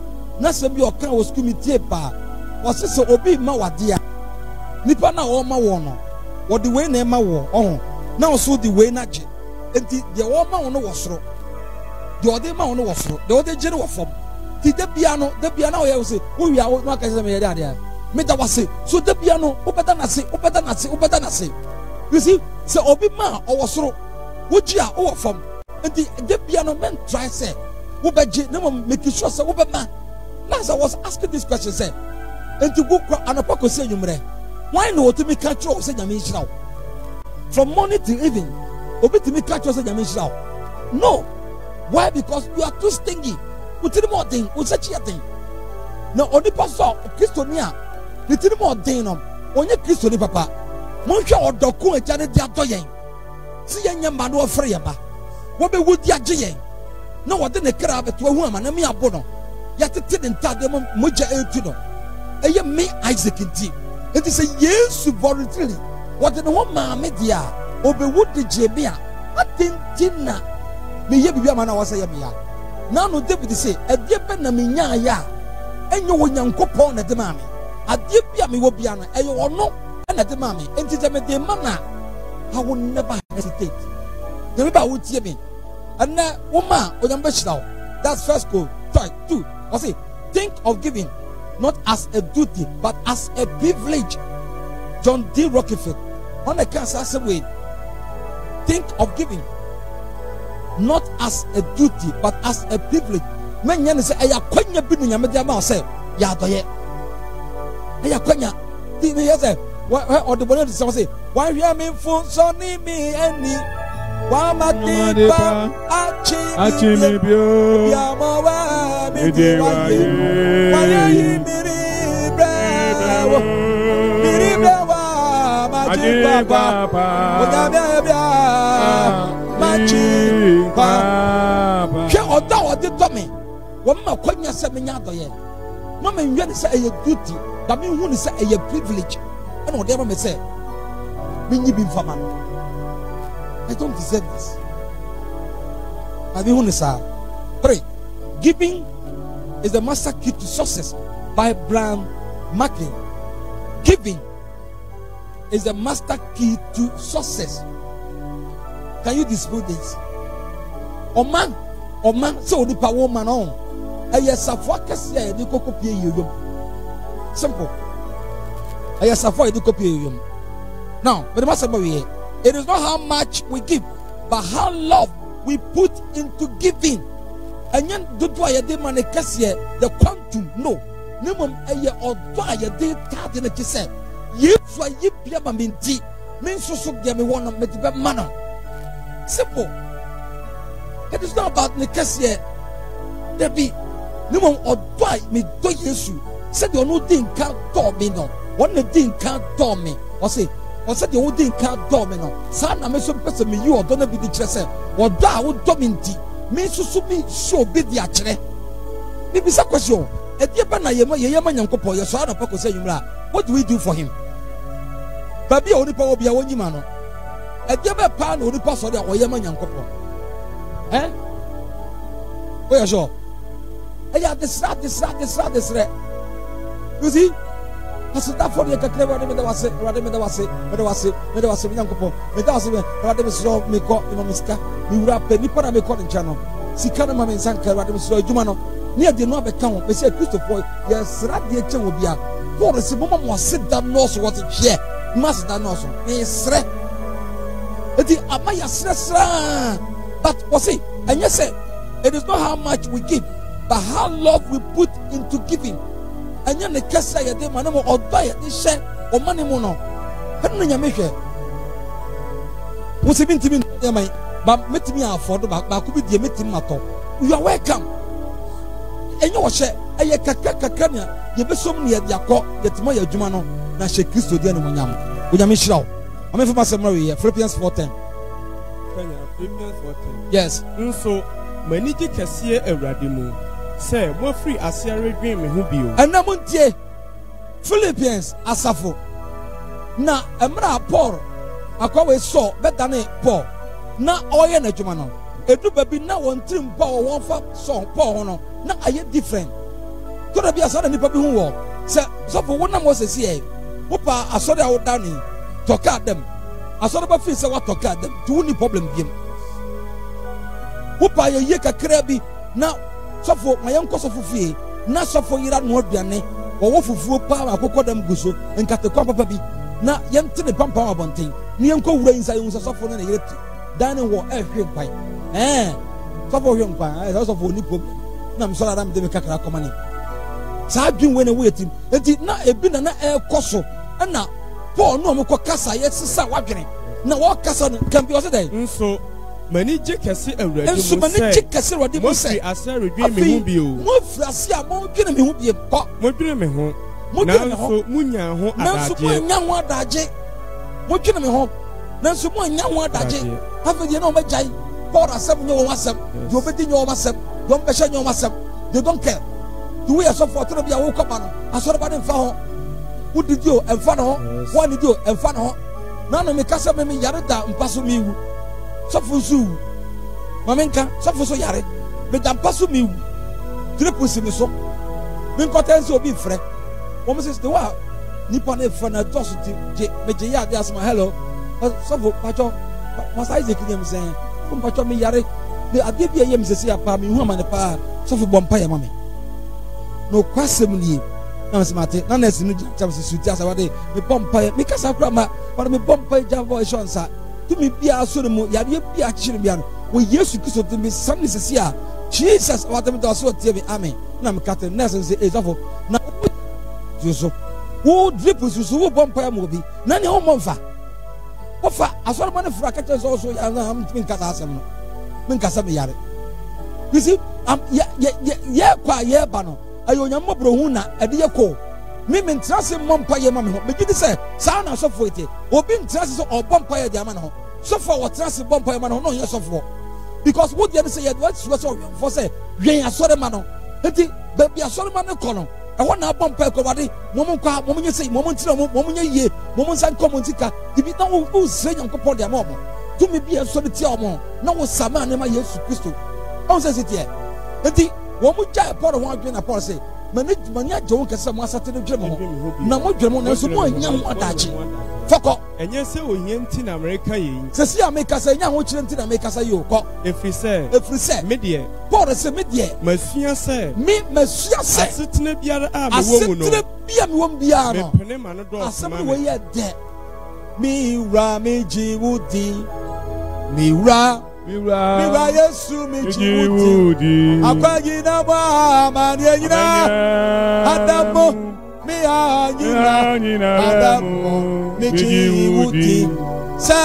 Na se bi o kan wo school metie pa. O se obi ma wade a. Nipa na o ma wo no. Wo de we na ma wo. Oh. Na o so de we na je. Enti de wo ma wo no wo soro. De o de ma wo no wo soro. De o de jere wo fom. Ti de bia no o say wo wi a wo no ka say me yede ade a me da wase so de bia no wo beta na se you see say obi ma o wo soro wo ji a o wo fam enti de bia no men try say wo be je na make sure say wo be ma. As I was asking this question say enti go kwa anopa ko say nyumre why no to me catch you say nyame nhira from morning till evening obi to me catch you say nyame nhira no. Why? Because you are too stingy. Utiri more thing, usachi thing. Na onipa so Kristonia, litiri more thing no. Onye Kristo ni papa. Monhwe odoku eja ne di adoyen. Si yenye ma no ofre ye ba. Wo be wudi age yen. Na wode ne kra beto hu ama na me abo no. Ya tete ne ntade mo moja etu no. Eye me Isaac nti. Enti say Yesu voluntarily. Wode ne ho ma me dia. Obe wudi jebia. Atentina. Me ye bibia ma na wasa ye me ya. Now no David say, a dear pen na minya ya, and you will yankopon at the mammy. A dear piami will be an a you or no, and at the mammy, and tis a dear manna. I will never hesitate. The river would hear me. And now, woman, or ambassador, that's first goal. Try, two. I say, think of giving not as a duty, but as a privilege. John D. Rockefeller, on the cancer way, think of giving. Not as a duty, but as a privilege. Men yan say, "Aya kwanya binu nyame dia ma say, ya doye." Aya kwanya. Di me say, "Why or the bonnet say, why we am for so ni me any? Wa ma di ba achi mi bio. Ya mo wa mi di wa ye. Wa ye mi ri wa ma di papa. O da bia. Machi Papa. She oda odi to me. Wo ma kwanya se me nya doye. No me nwe se eye duty, but me hu ni se eye privilege. And whatever me say, me nyi bi mfama no. I don't deserve this. I be hu ni sa. 3. Giving is the master key to success by Brian Macklin. Giving is the master key to success. Can you dispute this? Oman, so the power man on. A yes, a focus here, the copy you. Simple. A yes, a for the copy you. Now, but the master boy, it is not how much we give, but how love we put into giving. And then do I demand a cassia, the quantum, no. Minimum a year or 2 a day, card in a kiss. Ye fly ye piaba minty, means so get me one of the manner. Simple. It is not about Nicasia. There be no one or buy me do Yesu. Said your no thing can't do me no. One thing can't do me. Or say, or said your own thing can't do me no. Son, I'm a some person me you or don't be the chess. Or that would dominate. Me so me so be the actually. Maybe some question. At the Bana Yaman Yankopo, your son of Paco say, what do we do for him? Baby only power be a one man. A jebe pan or the pastor or Yaman Yankopo. Eh? We are sure. I have this rat. You see? I said that for the clever Yankopo. Radam so me call Miska. We wrap a nipper me call in channel. Sikana Maman Sanka, Radam so Jumano. Near the Nova Town, they say Christopher, yes, Radia Chambia. For the Simon was sit down, knows what it share. Must that also. Yes, but was it? And yes, it is not how much we give, but how love we put into giving. And yan the kesa ya de manamo oba ya de share o mani mo no. Hanu nyame hwe. Wo se bintimi nyame ba metimi afford ba ko bi de metimi mato. You are welcome. Enyo wo hye eye kakaka na ye besom ne ye yakọ yetimo ya adwuma no na hye Kristo de no nyam. Wo nyame hira wo. Amen for myself Mary Philippians 4:10. Philippians 4:10. Yes. Nso maniji kese awurade mu. Say mo free asiare dwen me ho bio. Enamuntie Philippians asafo. Na emra Paul akwawe so betane Paul. Na oye na dwuma no. Edu baby na won trim Paul won fa so Paul no. Na aye different. To da bia so na nipa bi hu wo. Say so for wona mo sesi e. Wo pa asore a wo dani. Toka dem. Asore ba fi say what toka dem. Tu ni problem biem. Wo pa ye kakra bi na sofo mayen ko sofo fie na sofo yira no aduane wo fufuo pa akokɔ dam guso nkatekwa papa bi na yente ne pampa abonten ne yenko wura insa yun sofo na yire dan wo ehwe nkwan sofo hwe nkwan sofo ni problem na msora dam de kakra komani sa adwin we na wo yetim enti na ebi na ekoso na Paul no amko kasa yesisa wadwene na wo kasa kan bi o se dai nso mani je kese awurade mu se mani je kese awurade mu se asare dwen me ho bio mo frase a mo dwene me ho bie ko mo dwene me ho nanso munya ho adaje mo dwene me ho nanso mo anya ho adaje hafe de na o majai Paul asem nyo wo asem de obedi nyo wo asem de o behye nyo wo asem they don't care the way so for tro bia wo koba no asore ba de mfa ho wo didi o emfa no ho wo ni di o emfa no ho na no me kasa me yare da mpaso mi wu sofo su mamenka sofo so yare me da mpaso mi wu triple mi so me nkotense obi frɛ wo me sister wa nipa na frɛ na dosu ti je me je ya dia asma hello sofo pacho masa Isaac ni mzen ko pacho me yare me ade bia yem sesi apa me hu amane pa sofo bompa ya mame no kwasem ni na smate na nesi no jam suti asa wade me bompa me kasa kra ma me bompa jam boy shonsa to me bia so mu yare bia chire bia no wo Yesu Kristo to me sam ni sesi a Jesus what me do so tie me amen na me kate nesi say ezofo na so wo drip so wo bompa mo bi na ne ho momfa wo fa asoro mo ne fra ka che so ya na am tin kasa asem no men kasa me yare you see ye kwa ye ba no ayo nyam bro hu na ade ye ko me ntrase mompa ye ma me ho me gidi se sa na so fo ite obi ntrase so obompa ye de ama na ho so fo wo trase bompa ye ma na ho no ye so fo because what you say what so for say wen asore ma no enti be asore ma ne ko no e ho na bompa ko wade mom kwa mom nye sei mom ntira mom nye ye mom san kom ntika dibi na wo se nyankopɔ de ama mo to me bi asore tia mo na wo sama ne ma Yesu Kristo on se tie enti wo mu ja Paul ho adwen na Paul say mani ajo kese mo asate de dwem ho na mo dwem na so mo anya ho adachi foko enye se ohia nti na America yi se si America say nya ho kire nti na America say yo ko efri se me de Paul say me de masua se masua se asetena biara a me wo mu no asetena bia me wo biara no me pene ma no do asem wo ye de mi ra me jiwudi mi ra Yesu mi jiwudi akwaji na ba mani nyina Adamu mi anyina Adamu mi jiwudi sa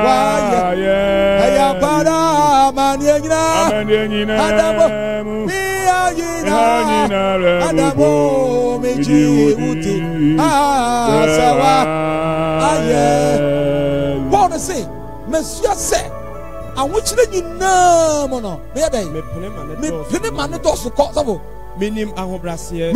wa ya para mani nyina Adamu mi anyina Adamu mi jiwudi sawa aye Paul say Monsieur say I want you to know mono me dey me pene ma ne do so ko sabo minim ahobrasiye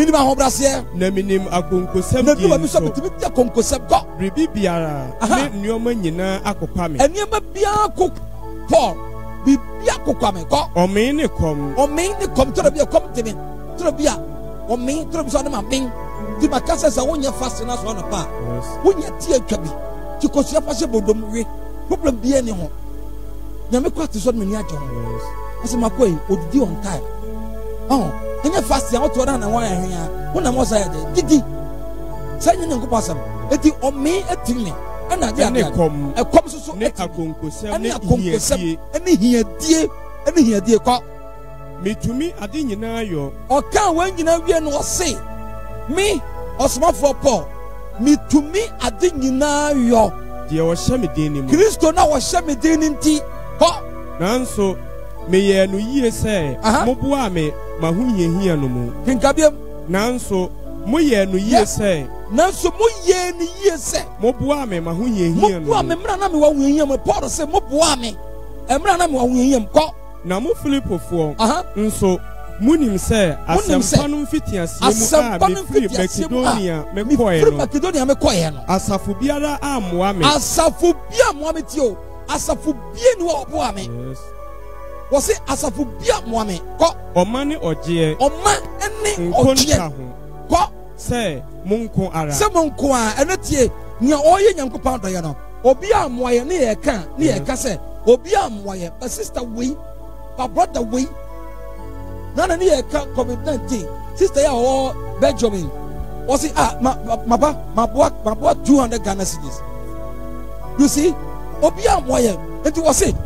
na minim akonkosem na bi so bitimi dia konkosem ko bibi biara ne nneoma nyina akopa me enema bia ko Paul bibia kokwa me ko omen ne kom to bia kom timi to bia omen to bi so na ma men di makasa sa wonya fast na so na pa wonya tie atwa bi ti kosia fa se bodom we problem bia ni ho nyame kwati so meni ajo ase makoi odidi on time enya fast ya oto na wan ahwe ya wona mo say de didi sanya nko pasam eti o me etimi ana dia ne kom so ne akonkosem ne hiadie ko metumi ade nyinaa yo oka wan nyina wie no se me osomafo Paul metumi ade nyinaa yo de wo hye me din ni mu Kristo na wo hye me din nti ho nanso me ye no yie se moboa me mahuhiahia no mu kinkabiam nanso mo ye no yie se nanso mo ye ni yie se moboa me mahuhiahia no moboa me mra na me wa huhiahia mo Paul se moboa me emra na me wa huhiahia ko na mo Filipofo nso munim se asempa no mfitiasie mu a me free Macedonia me koye no asafo biara amoa me asafo bia moa me tio asafo bia ni wo boa me wo se asafo bia moa me ko oma ne oje oma ene oje ko se monko ara se monko a eno tie nia oye Nyankopɔn do ye no obi amoa ye ne ye ka se obi amoa ye but sister we but brother we nana ni ye ka COVID-19 sister ya o Benjamin was it my boy 200 Ghana cedis. You see obi amoa ye enti was it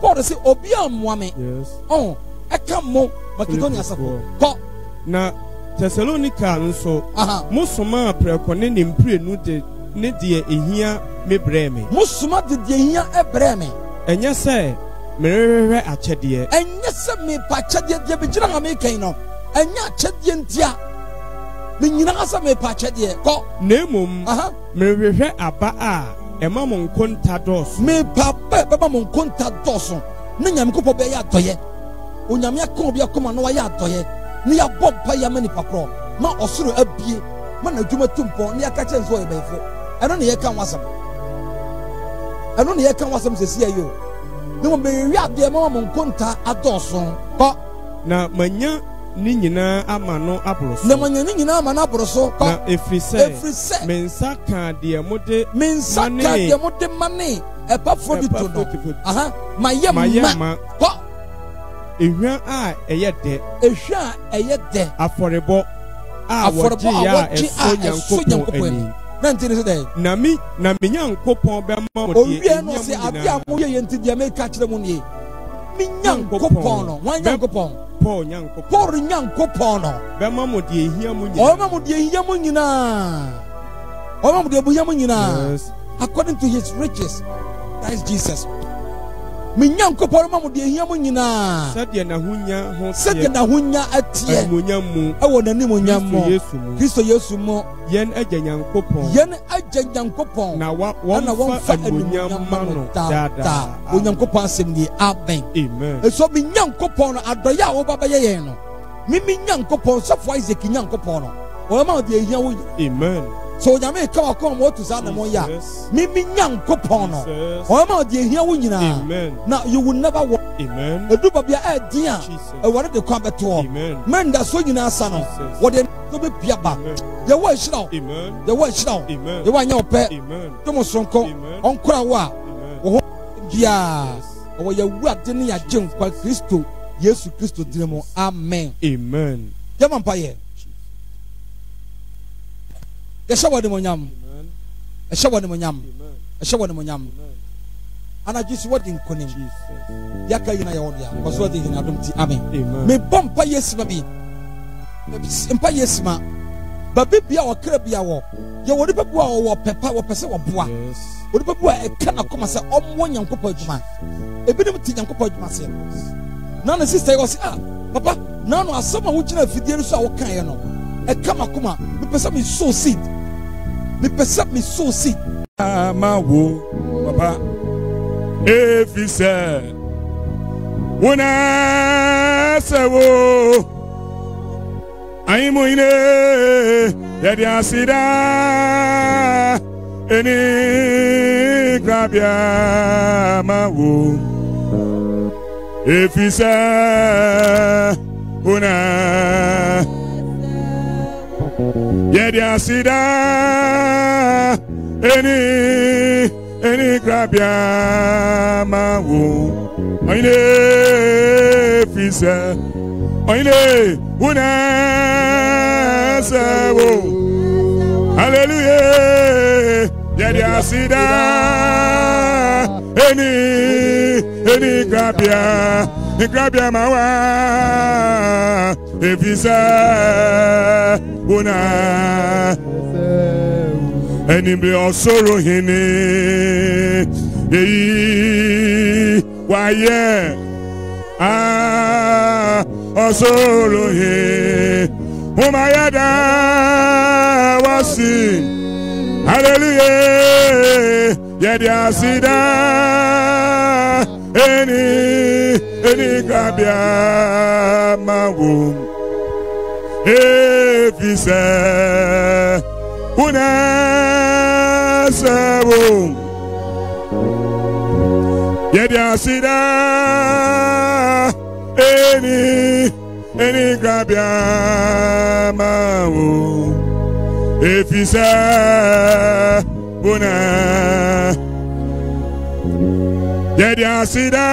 Paul say obi amoa me yes oh e ka mo Macedonia safo ko na Thessalonica nso musoma preko ne nimpre nu de ne de ehia me breme musoma de ehia e breme enye se merehwe akyede enye se me pa akyede de be gira ma kan no enye akyede ntia me nyina asa me pa akyede ko nemum merehwe aba a ema mo nkonta dos me pa ba mo nkonta dos ne nyam ko be ya doye onyame akon bi akoma no ya doye ni ya bob pa ya mani pakro ma osoro abie ma na dwuma tumpo ni aka kye nso ebefo eno ne ye kan wasam sesi ayo ne mo be wi ade ma mo nkonta adoso ko na manya ni nyina ama no aboroso na manya ni nyina ama no aboroso ko na efrise mensa ka de mode mane epafrodito do mayema ko ehwa a eyede aforebo a woje ya eso Nyankopɔn nanti ne dey na me Nyankopɔn be ma mo de no se ade a mo ye nti de me ka kire mo ne me Nyankopɔn no wan Nyankopɔn Paul Nyankopɔn no be ma mo de ehia mo nyina o ma mo de ehia mo nyina o ma mo de ehia mo nyina according to his riches that is Jesus me Nyankopɔn ma mo de ehia mo nyina sɛdeɛ na hunya atie mu ɛwɔ nanim onyam mo Kristo Yesu mo yɛn agya Nyankopɔn na wɔmfa anuonyam ma no daadaa Onyankopɔn asɛm nie amen so me Nyankopɔn no adɔyɛ a wɔba bɛyɛ yɛn no me Nyankopɔn sɔfo Isaac Nyankopɔn no ɔma de ehia wo amen so nyame ka wakɔ mo to sa na mo ya me Nyankopɔn no ɔma de ehia wo nyina na you will never walk amen edu babia e din a eware de kwa beto men da so nyina asa no wo de no be bia ba ye wo ehira ye wo ehira ye wo anya opɛ to mo sonko onkora wo a wo bia wo ye wu ade ne ya gye nkwa Kristo Yesu Kristo dire mo amen ye man pa ye yɛhyɛ wɔ ne monyam ana jisi wodi nkonim yaka yina ya wodi ya kwaso wodi hina dum ti amen me bompa yesima bi mpa yesima ba bibia wo kra bia wo ye wodi pepu a wo pepa wo pese wo boa wodi pepu a e kana koma se omwo Nyankopɔn adwuma ebinim ti Nyankopɔn adwuma se na na sister yo se papa na no asama wo gina afidie no so a wo kan ye no e kama koma me pese me sow seed ma wo papa efise wona sewo ai moine ya dia sida eni grabia ma wo efise wona ya dia sida eni grabia ma wo oine fisa oine una sawo hallelujah ya dia sida eni grabia Grabia mawa efisa una enimbe osoro hini eyi waye osoro he umayada wasi hallelujah yedi asida eni grabia mawu efisa una sabo yedi asida eni grabia mawu efisa una yedi asida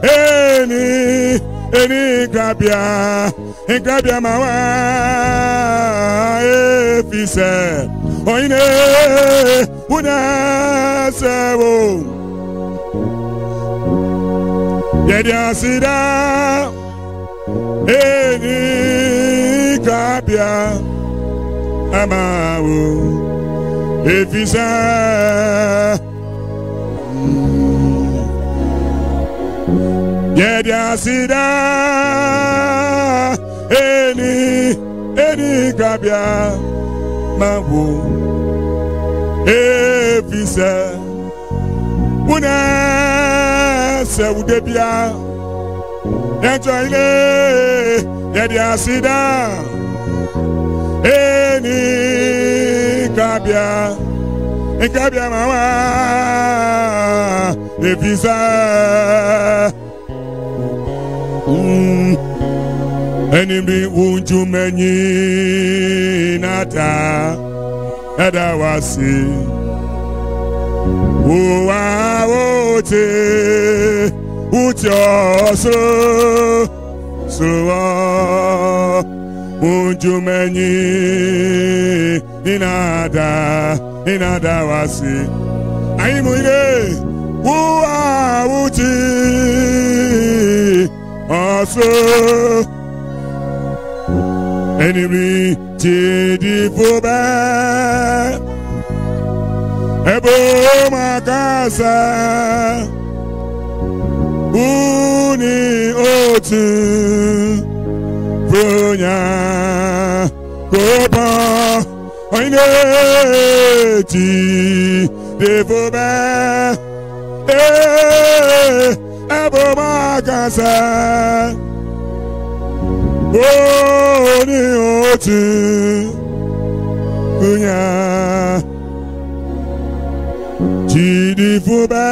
eni grabia mawa efisa oine una sebo yedi asida eni grabia amawo efisa yedi asida eni grabia mawo efisa una se udebia enjoyne yedi asida eni grabia mawa efisa enimbi unjumenyi nata edawasi uwa wote utioso suwa unjumenyi inada wasi aimuine uwa wote oso enemy tidi foba ebo makasa uni otu bronya kopa oine tidi foba ebo makasa oni otu kunya jidi fuba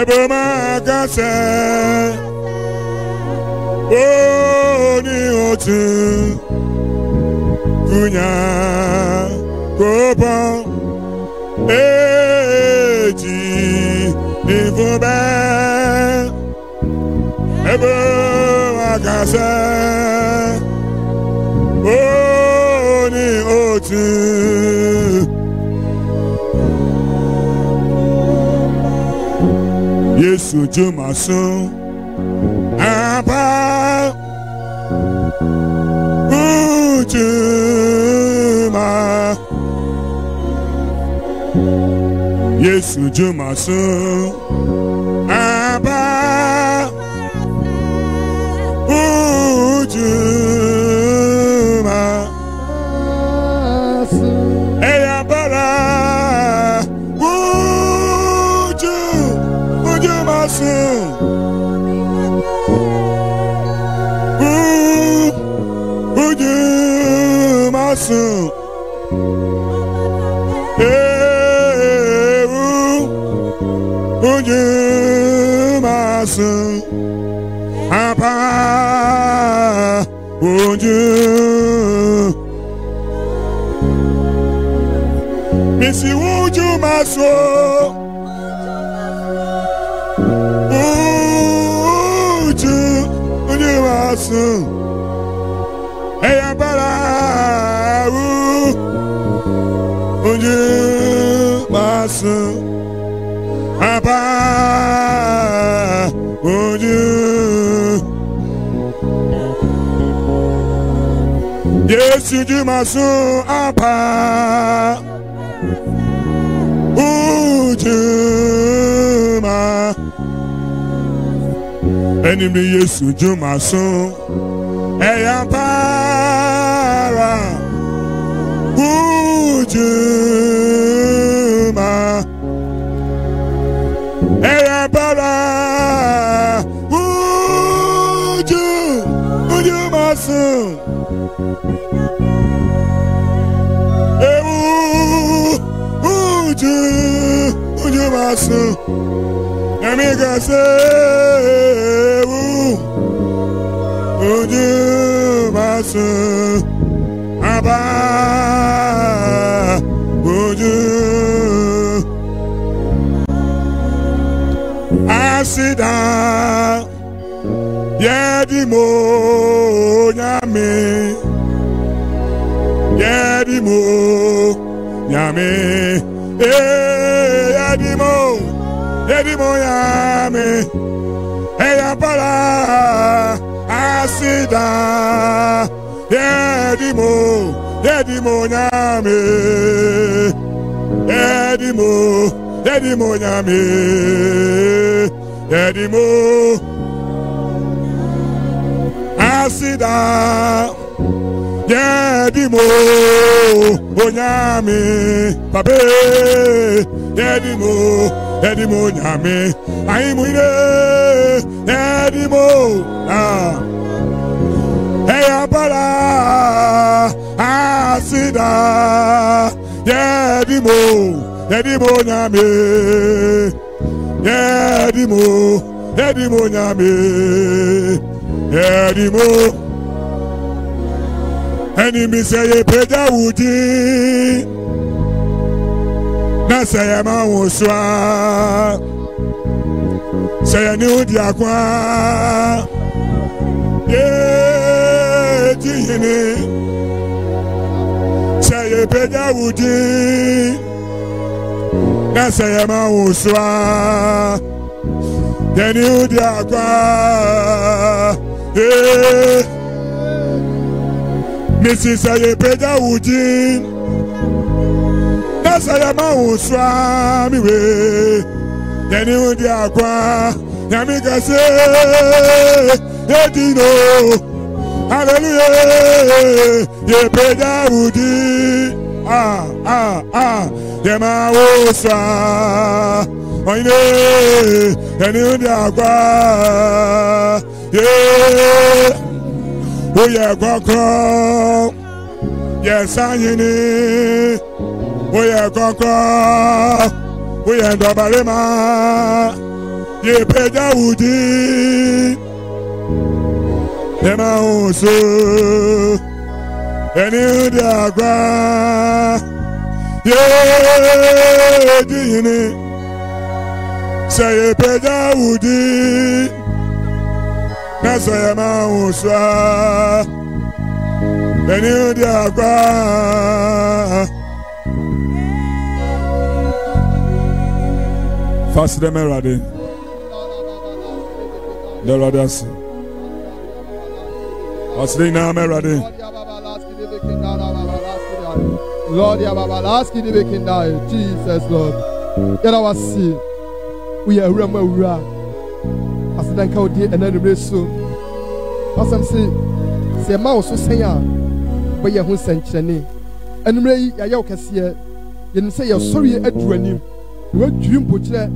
ebo makase oni otu kunya kopa jidi fuba ebo makase oni otu Yesu jumasu apa ujuma Yesu jumasu apa ujuma eya bara ujumasu ujumasu ujumasu apa misi ujumasu ujumasu eya bara ujumasu Yesu jumasun apa ujuma enimri Yesu jumasun eya para ujuma eya para ujumasun ujumasun amiga se ujumasun aba uju asida yedimo nyame yedimo nyame yedimo yame eya para asida yedimo nyame yedimo nyame yedimo asida yedimo onyame pape yedimo nyame aimuire yedimo eya para asida yedimo nyame yedimo nyame yedimo enemy say peja wudi na say ma woswa say ni odi akwa ye tihini say peja wudi na say ma woswa ye ni odi akwa Mrs. Aye Peja Wujin Nasaya Mauswa Miwe Yeni Undi Akwa Yamika se Edino Hallelujah Ye Peja Wujin Yema Uswa Oine Yeni Undi Akwa Yeah Oye koko, yes ayini. Oye koko, oye ndobalema. Ye peja wudi, ema oso. Eni udi agwa, ye dini. Say ye peja wudi. Nasaya mauswa eni udi agwa fast them ready the brothers asli na ready Lord ya baba last kid be kinda Jesus Lord yara wasi we are wura asadanka odi enanumre so asam se ma wo so sen a bo ye ho senkyene enumre yi ya ye kese ye nim se ye sori aduanim we dwiri mpokire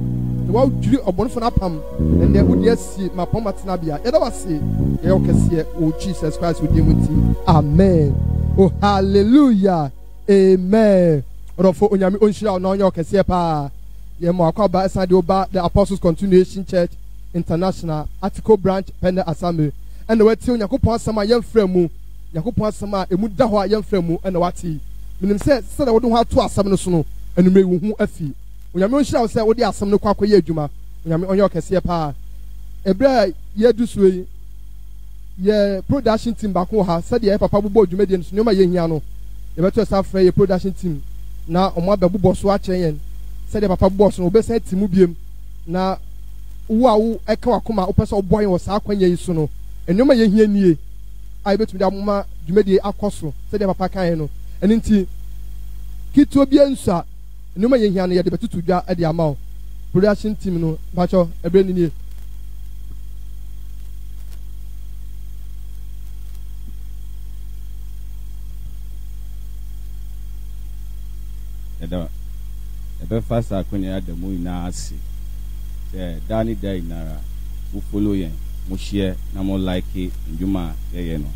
we dwiri obonfo na pam ende odi asi ma pom atena bia ye da wase ye kese o Jesus Christ we dim nti amen oh hallelujah amen rofo onyame onhira na onye kese pa ye mo akwa esa de oba the Apostles Continuation Church International Article Branch Pende Assembly and the wati Yakupon asama yemfrɛ mu Yakupon asama emu da hɔ yemfrɛ mu and the wati minim sɛ sɛ da wodo ho ato asam no so no enume wu hu afi onyame onhyira wo sɛ wode asam no kwakɔ yɛ adwuma onyame onye okɛseɛ pa ebra ye du so yi ye production team ba ko ha sɛ de papa bobɔ adwuma de no so nyoma ye hia no ye beto sa frɛ ye production team na ɔmo abɛbobɔ so akyɛn yɛn sɛ de papa bobɔ so no obɛsan team biem na wo a wo eka wakoma wo pese oboy wo saa kwanya yi so no enoma ye hia nie ai betumi da moma dwumadi akoso se de papa kan no eni nti kitu obi ansa enoma ye hia no ye de betutu dwa e de ama wo production team no bacho ebre ni nie ebe fasa akonya ya demo ina ase se dani dai nara mu follow yen mu share na mo like ndwuma ye no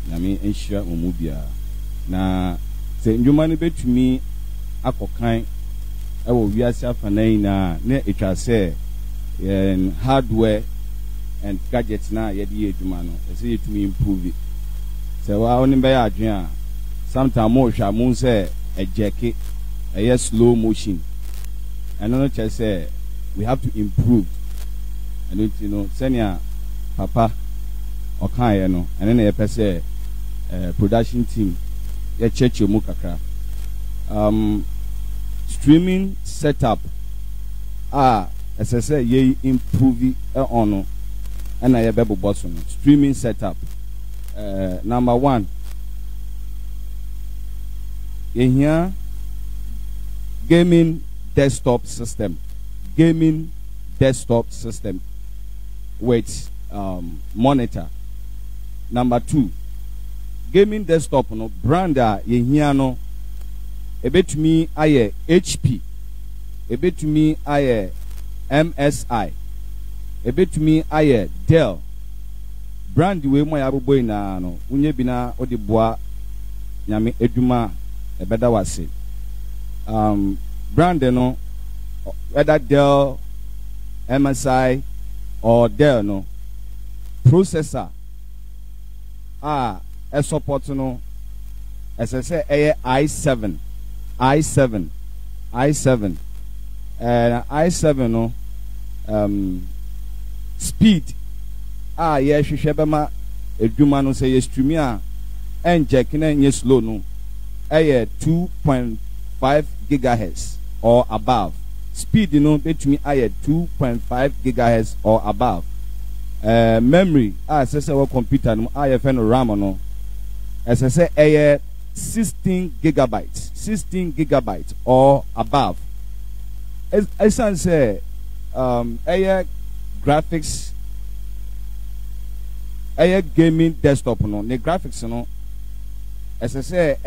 na me enhira mu bia na se ndwuma ne betumi akokan ewo wiase afanan na etwa se hardware and gadgets na ye di edwuma no se yetumi improve it se wa oni be ya adwen a sometimes mo hwa mo se ejeke a slow motion. And I just say we have to improve. And you know, senior papa or and then a person production team, a church mukaka. Streaming setup. As I say, ye improve it on and I have a boss on streaming setup. Number one. In here. Gaming desktop system with monitor. Number two, gaming desktop no brand ye here no ebetumi aye HP, ebetumi aye MSI, ebetumi aye Dell. Brand we mo ya boboy na no unye bi na odi boa nyame eduma ebeda wase. Brand no whether Dell, MSI or Dell no processor a support no as I say i7 and i7 no speed ye hwehwe bema edwuma no say stream a enjek na nye slow no 2.5 gigahertz or above. Speed, you know, between 2.5 gigahertz or above. Memory, as I say, computer, IFN RAM, no. As I say, 16 gigabytes or above. As I say, graphics, gaming desktop, no. The graphics, no. As I say,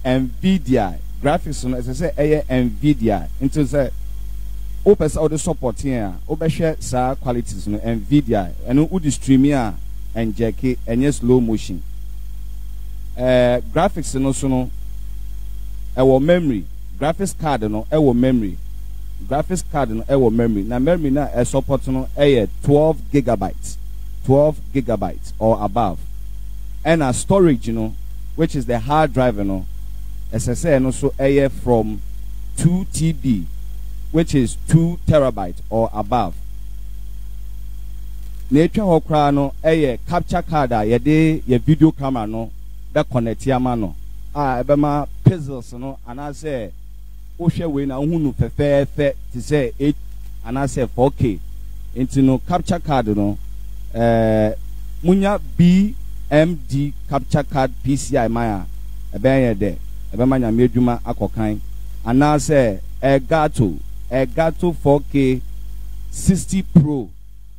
NVIDIA. Graphics no as I say NVIDIA into say opes all the support here obehwe sa qualities no NVIDIA and who the stream here and jackie and slow motion graphics no so no our memory graphics card no our memory na memory na support no 12 gigabytes or above and a storage, you know, which is the hard drive, you know, as I say, and also from 2 TB, which is 2 terabytes or above. Nature hokra no capture card ye video camera no be connect yama no ebema pixels no and I say ohwe we na hunu fefefe ti say 8 and I say 4K into no capture card no munya BMD capture card PCI maya ebenya de ebema nya medwuma akokan and I say Elgato 4K 60 Pro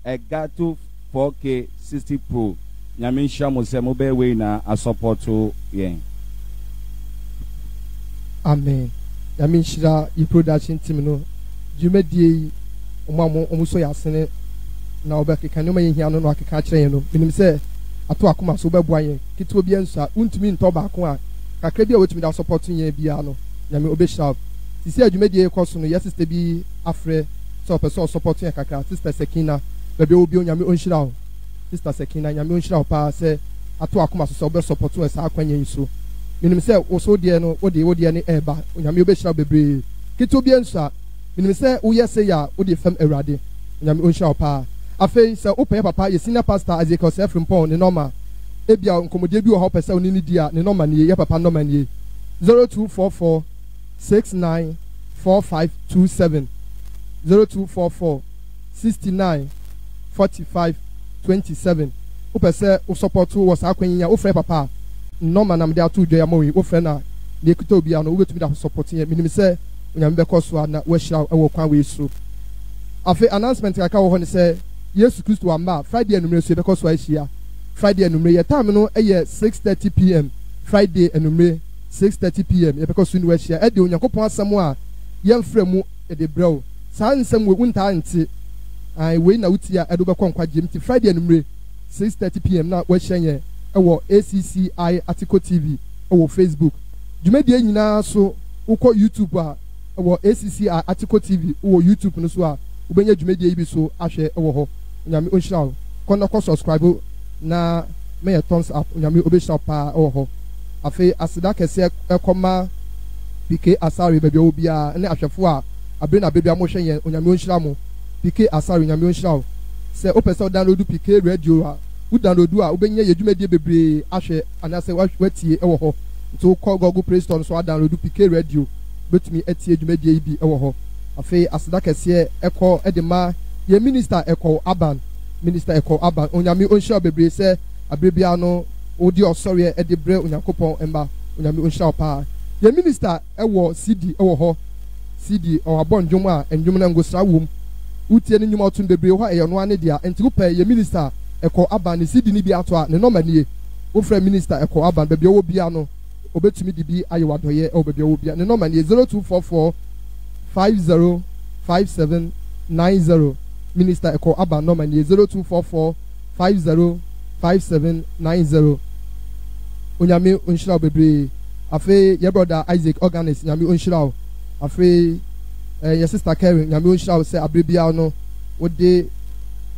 Elgato 4K 60 Pro. Nyaminsha mo se mo be we na a support to yen. Amen. Nyaminsha yi production team no. Dwumadie omo so yasene na obekeka no ma yehia no akeka kire yen no. Minim se ato akoma so beboa yen. Kito bia nsa untumi nto ba ko a kakra bia wetumi da support yen bia no. Nyame obehia. Sisi adwumadie koso no yes sister bi afre so person support yen kakra sister Sekina. Bebe obi onyame onhira o sister Sekina nyame onhira o pa se ato akoma so obe support o sa akwanya nso minim se wo so de no wo de ne eba onyame obehira bebre kito bi enso minim se wo yese ya wo de fam awurade onyame onhira o pa afei se wo pe papa ye senior pastor Ezekiel Sefrim Pon ne normal ebia nkomodie bi wo ho pese oni ni dia ne normal ne ye papa normal ne 0244 694527 0244 69 45 27 wopɛ sɛ wo support wɔ saa kwan yi a wofrɛ papa nɔma nam de ato dwa ma yi wofrɛ na ne ekuta obi a no wobɛtumi da support yɛ minim sɛ onyame bɛkɔ so a na wahyira ɛwɔ kwan wei so afei announcement kaka wɔ hɔ ne sɛ yesu kristo amba friday anumere so yɛbɛkɔ so ahyia friday anumere yɛ time no ɛyɛ 6:30 pm friday anumere 6:30 pm yɛbɛkɔ so ne wahyia ɛde onyankopɔn asɛm a yɛmfrɛ mu ɛde brɛw saa nsɛm wɔ wontaa nte wei na wuti a ɛde bɛkɔ nkwagye nti friday anumere 6:30 pm na wahyia yɛn ɛwɔ ACCI Article TV ɛwɔ Facebook dwumadie nyinaa so wokɔ YouTube a ɛwɔ ACCI Article TV ɛwɔ YouTube no so a wobɛnya dwumadie yi bi so ahwɛ ɛwɔ hɔ onyame onhyira wo kɔ subscribe na mɛyɛ thumbs up onyame obɛhyira paa ɛwɔ hɔ afei aseda kɛseɛ ɛkɔma PK Asare baabi a wɔ biara ne ahwɛfo a abere na baabi a mohwɛ yɛn onyame onhyira mo PK Asare onyame onhyira wo sɛ wopɛ sɛ download PK radio a wo download a wobɛnya yɛ dwumadie bebree ahwɛ anaasɛ watie ɛwɔ hɔ nti wokɔ Google Play Store so download PK radio wobɛtumi atie dwumadie yi bi ɛwɔ hɔ afei aseda kɛseɛ ɛkɔ ɛde ma yɛ minister ɛkɔ aban onyame onhyira bebree sɛ abere biara no wodi ɔsɔre ɛde brɛ onyankopɔn mba onyame onhyira paa yɛ minister ɛwɔ CD ɛwɔ hɔ CD ɔwabɔ ndwom a ndwom na ngosra wom wotie ne nnwuma ɔtun bebree hɔ ɛyɛ no ane dia nti wopɛ yɛ minister ɛkɔ aban ne CD ne bi ato a ne nɔma nie wofrɛ minister ɛkɔ aban baabi a wɔ bia no obetumi de bi ayɛ wadɔyɛ ɛwɔ baabi a wɔ bia ne nɔma nie 0244 505790 minister ɛkɔ aban nɔma nie 0244 505790 onyame onhyira bebree afei yɛ brother Isaac Organist nyame onhyira wo afei yɛ sister Karen nyame onhyira wo sɛ abere biara no wode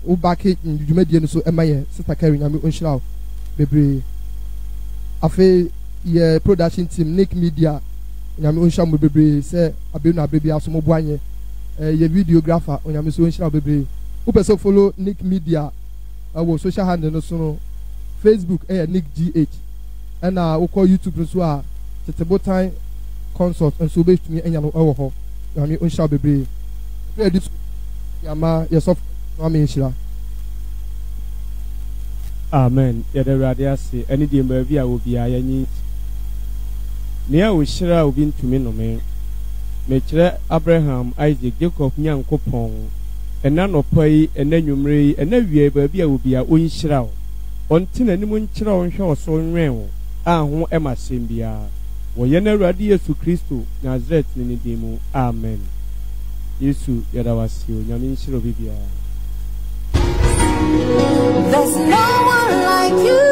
wo baake dwumadie no so ɛma yɛ sister Karen nyame onhyira wo bebree afei yɛ production team Nick Media nyame onhyira mo bebree sɛ abere na abere biara so mo boanye yɛ videographer onyame so onhyira wo bebree wopɛ sɛ follow Nick Media ɛwɔ social handle no so no Facebook ɛyɛ Nick GH ɛna wokɔ YouTube no so a Tetebotan Consult nso wobɛtumi anya no ɛwɔ hɔ nyame onhyira wo bebree ɛdi so yɛama yɛsɔfo nyame nhyira amen yɛde awurade ase ɛne deɛ mbaabi a obiara yɛnyi nea wohyira obi ntumi nnome mekyerɛ Abraham Isaac Jacob Nyankopɔn ɛna nɔpa yi ɛna nnwumere yi ɛna wie baabi a obiara ɔnhyira wo ɔnte n'anim nkyerɛ wo nhwɛ wo so nwɛn wo a ho ɛma asɛm biara wɔyɛ no Awurade Yesu Kristo Nazaret ne din mu amen Yesu yɛda wase onyame nhyira obi biara. There's no one like you.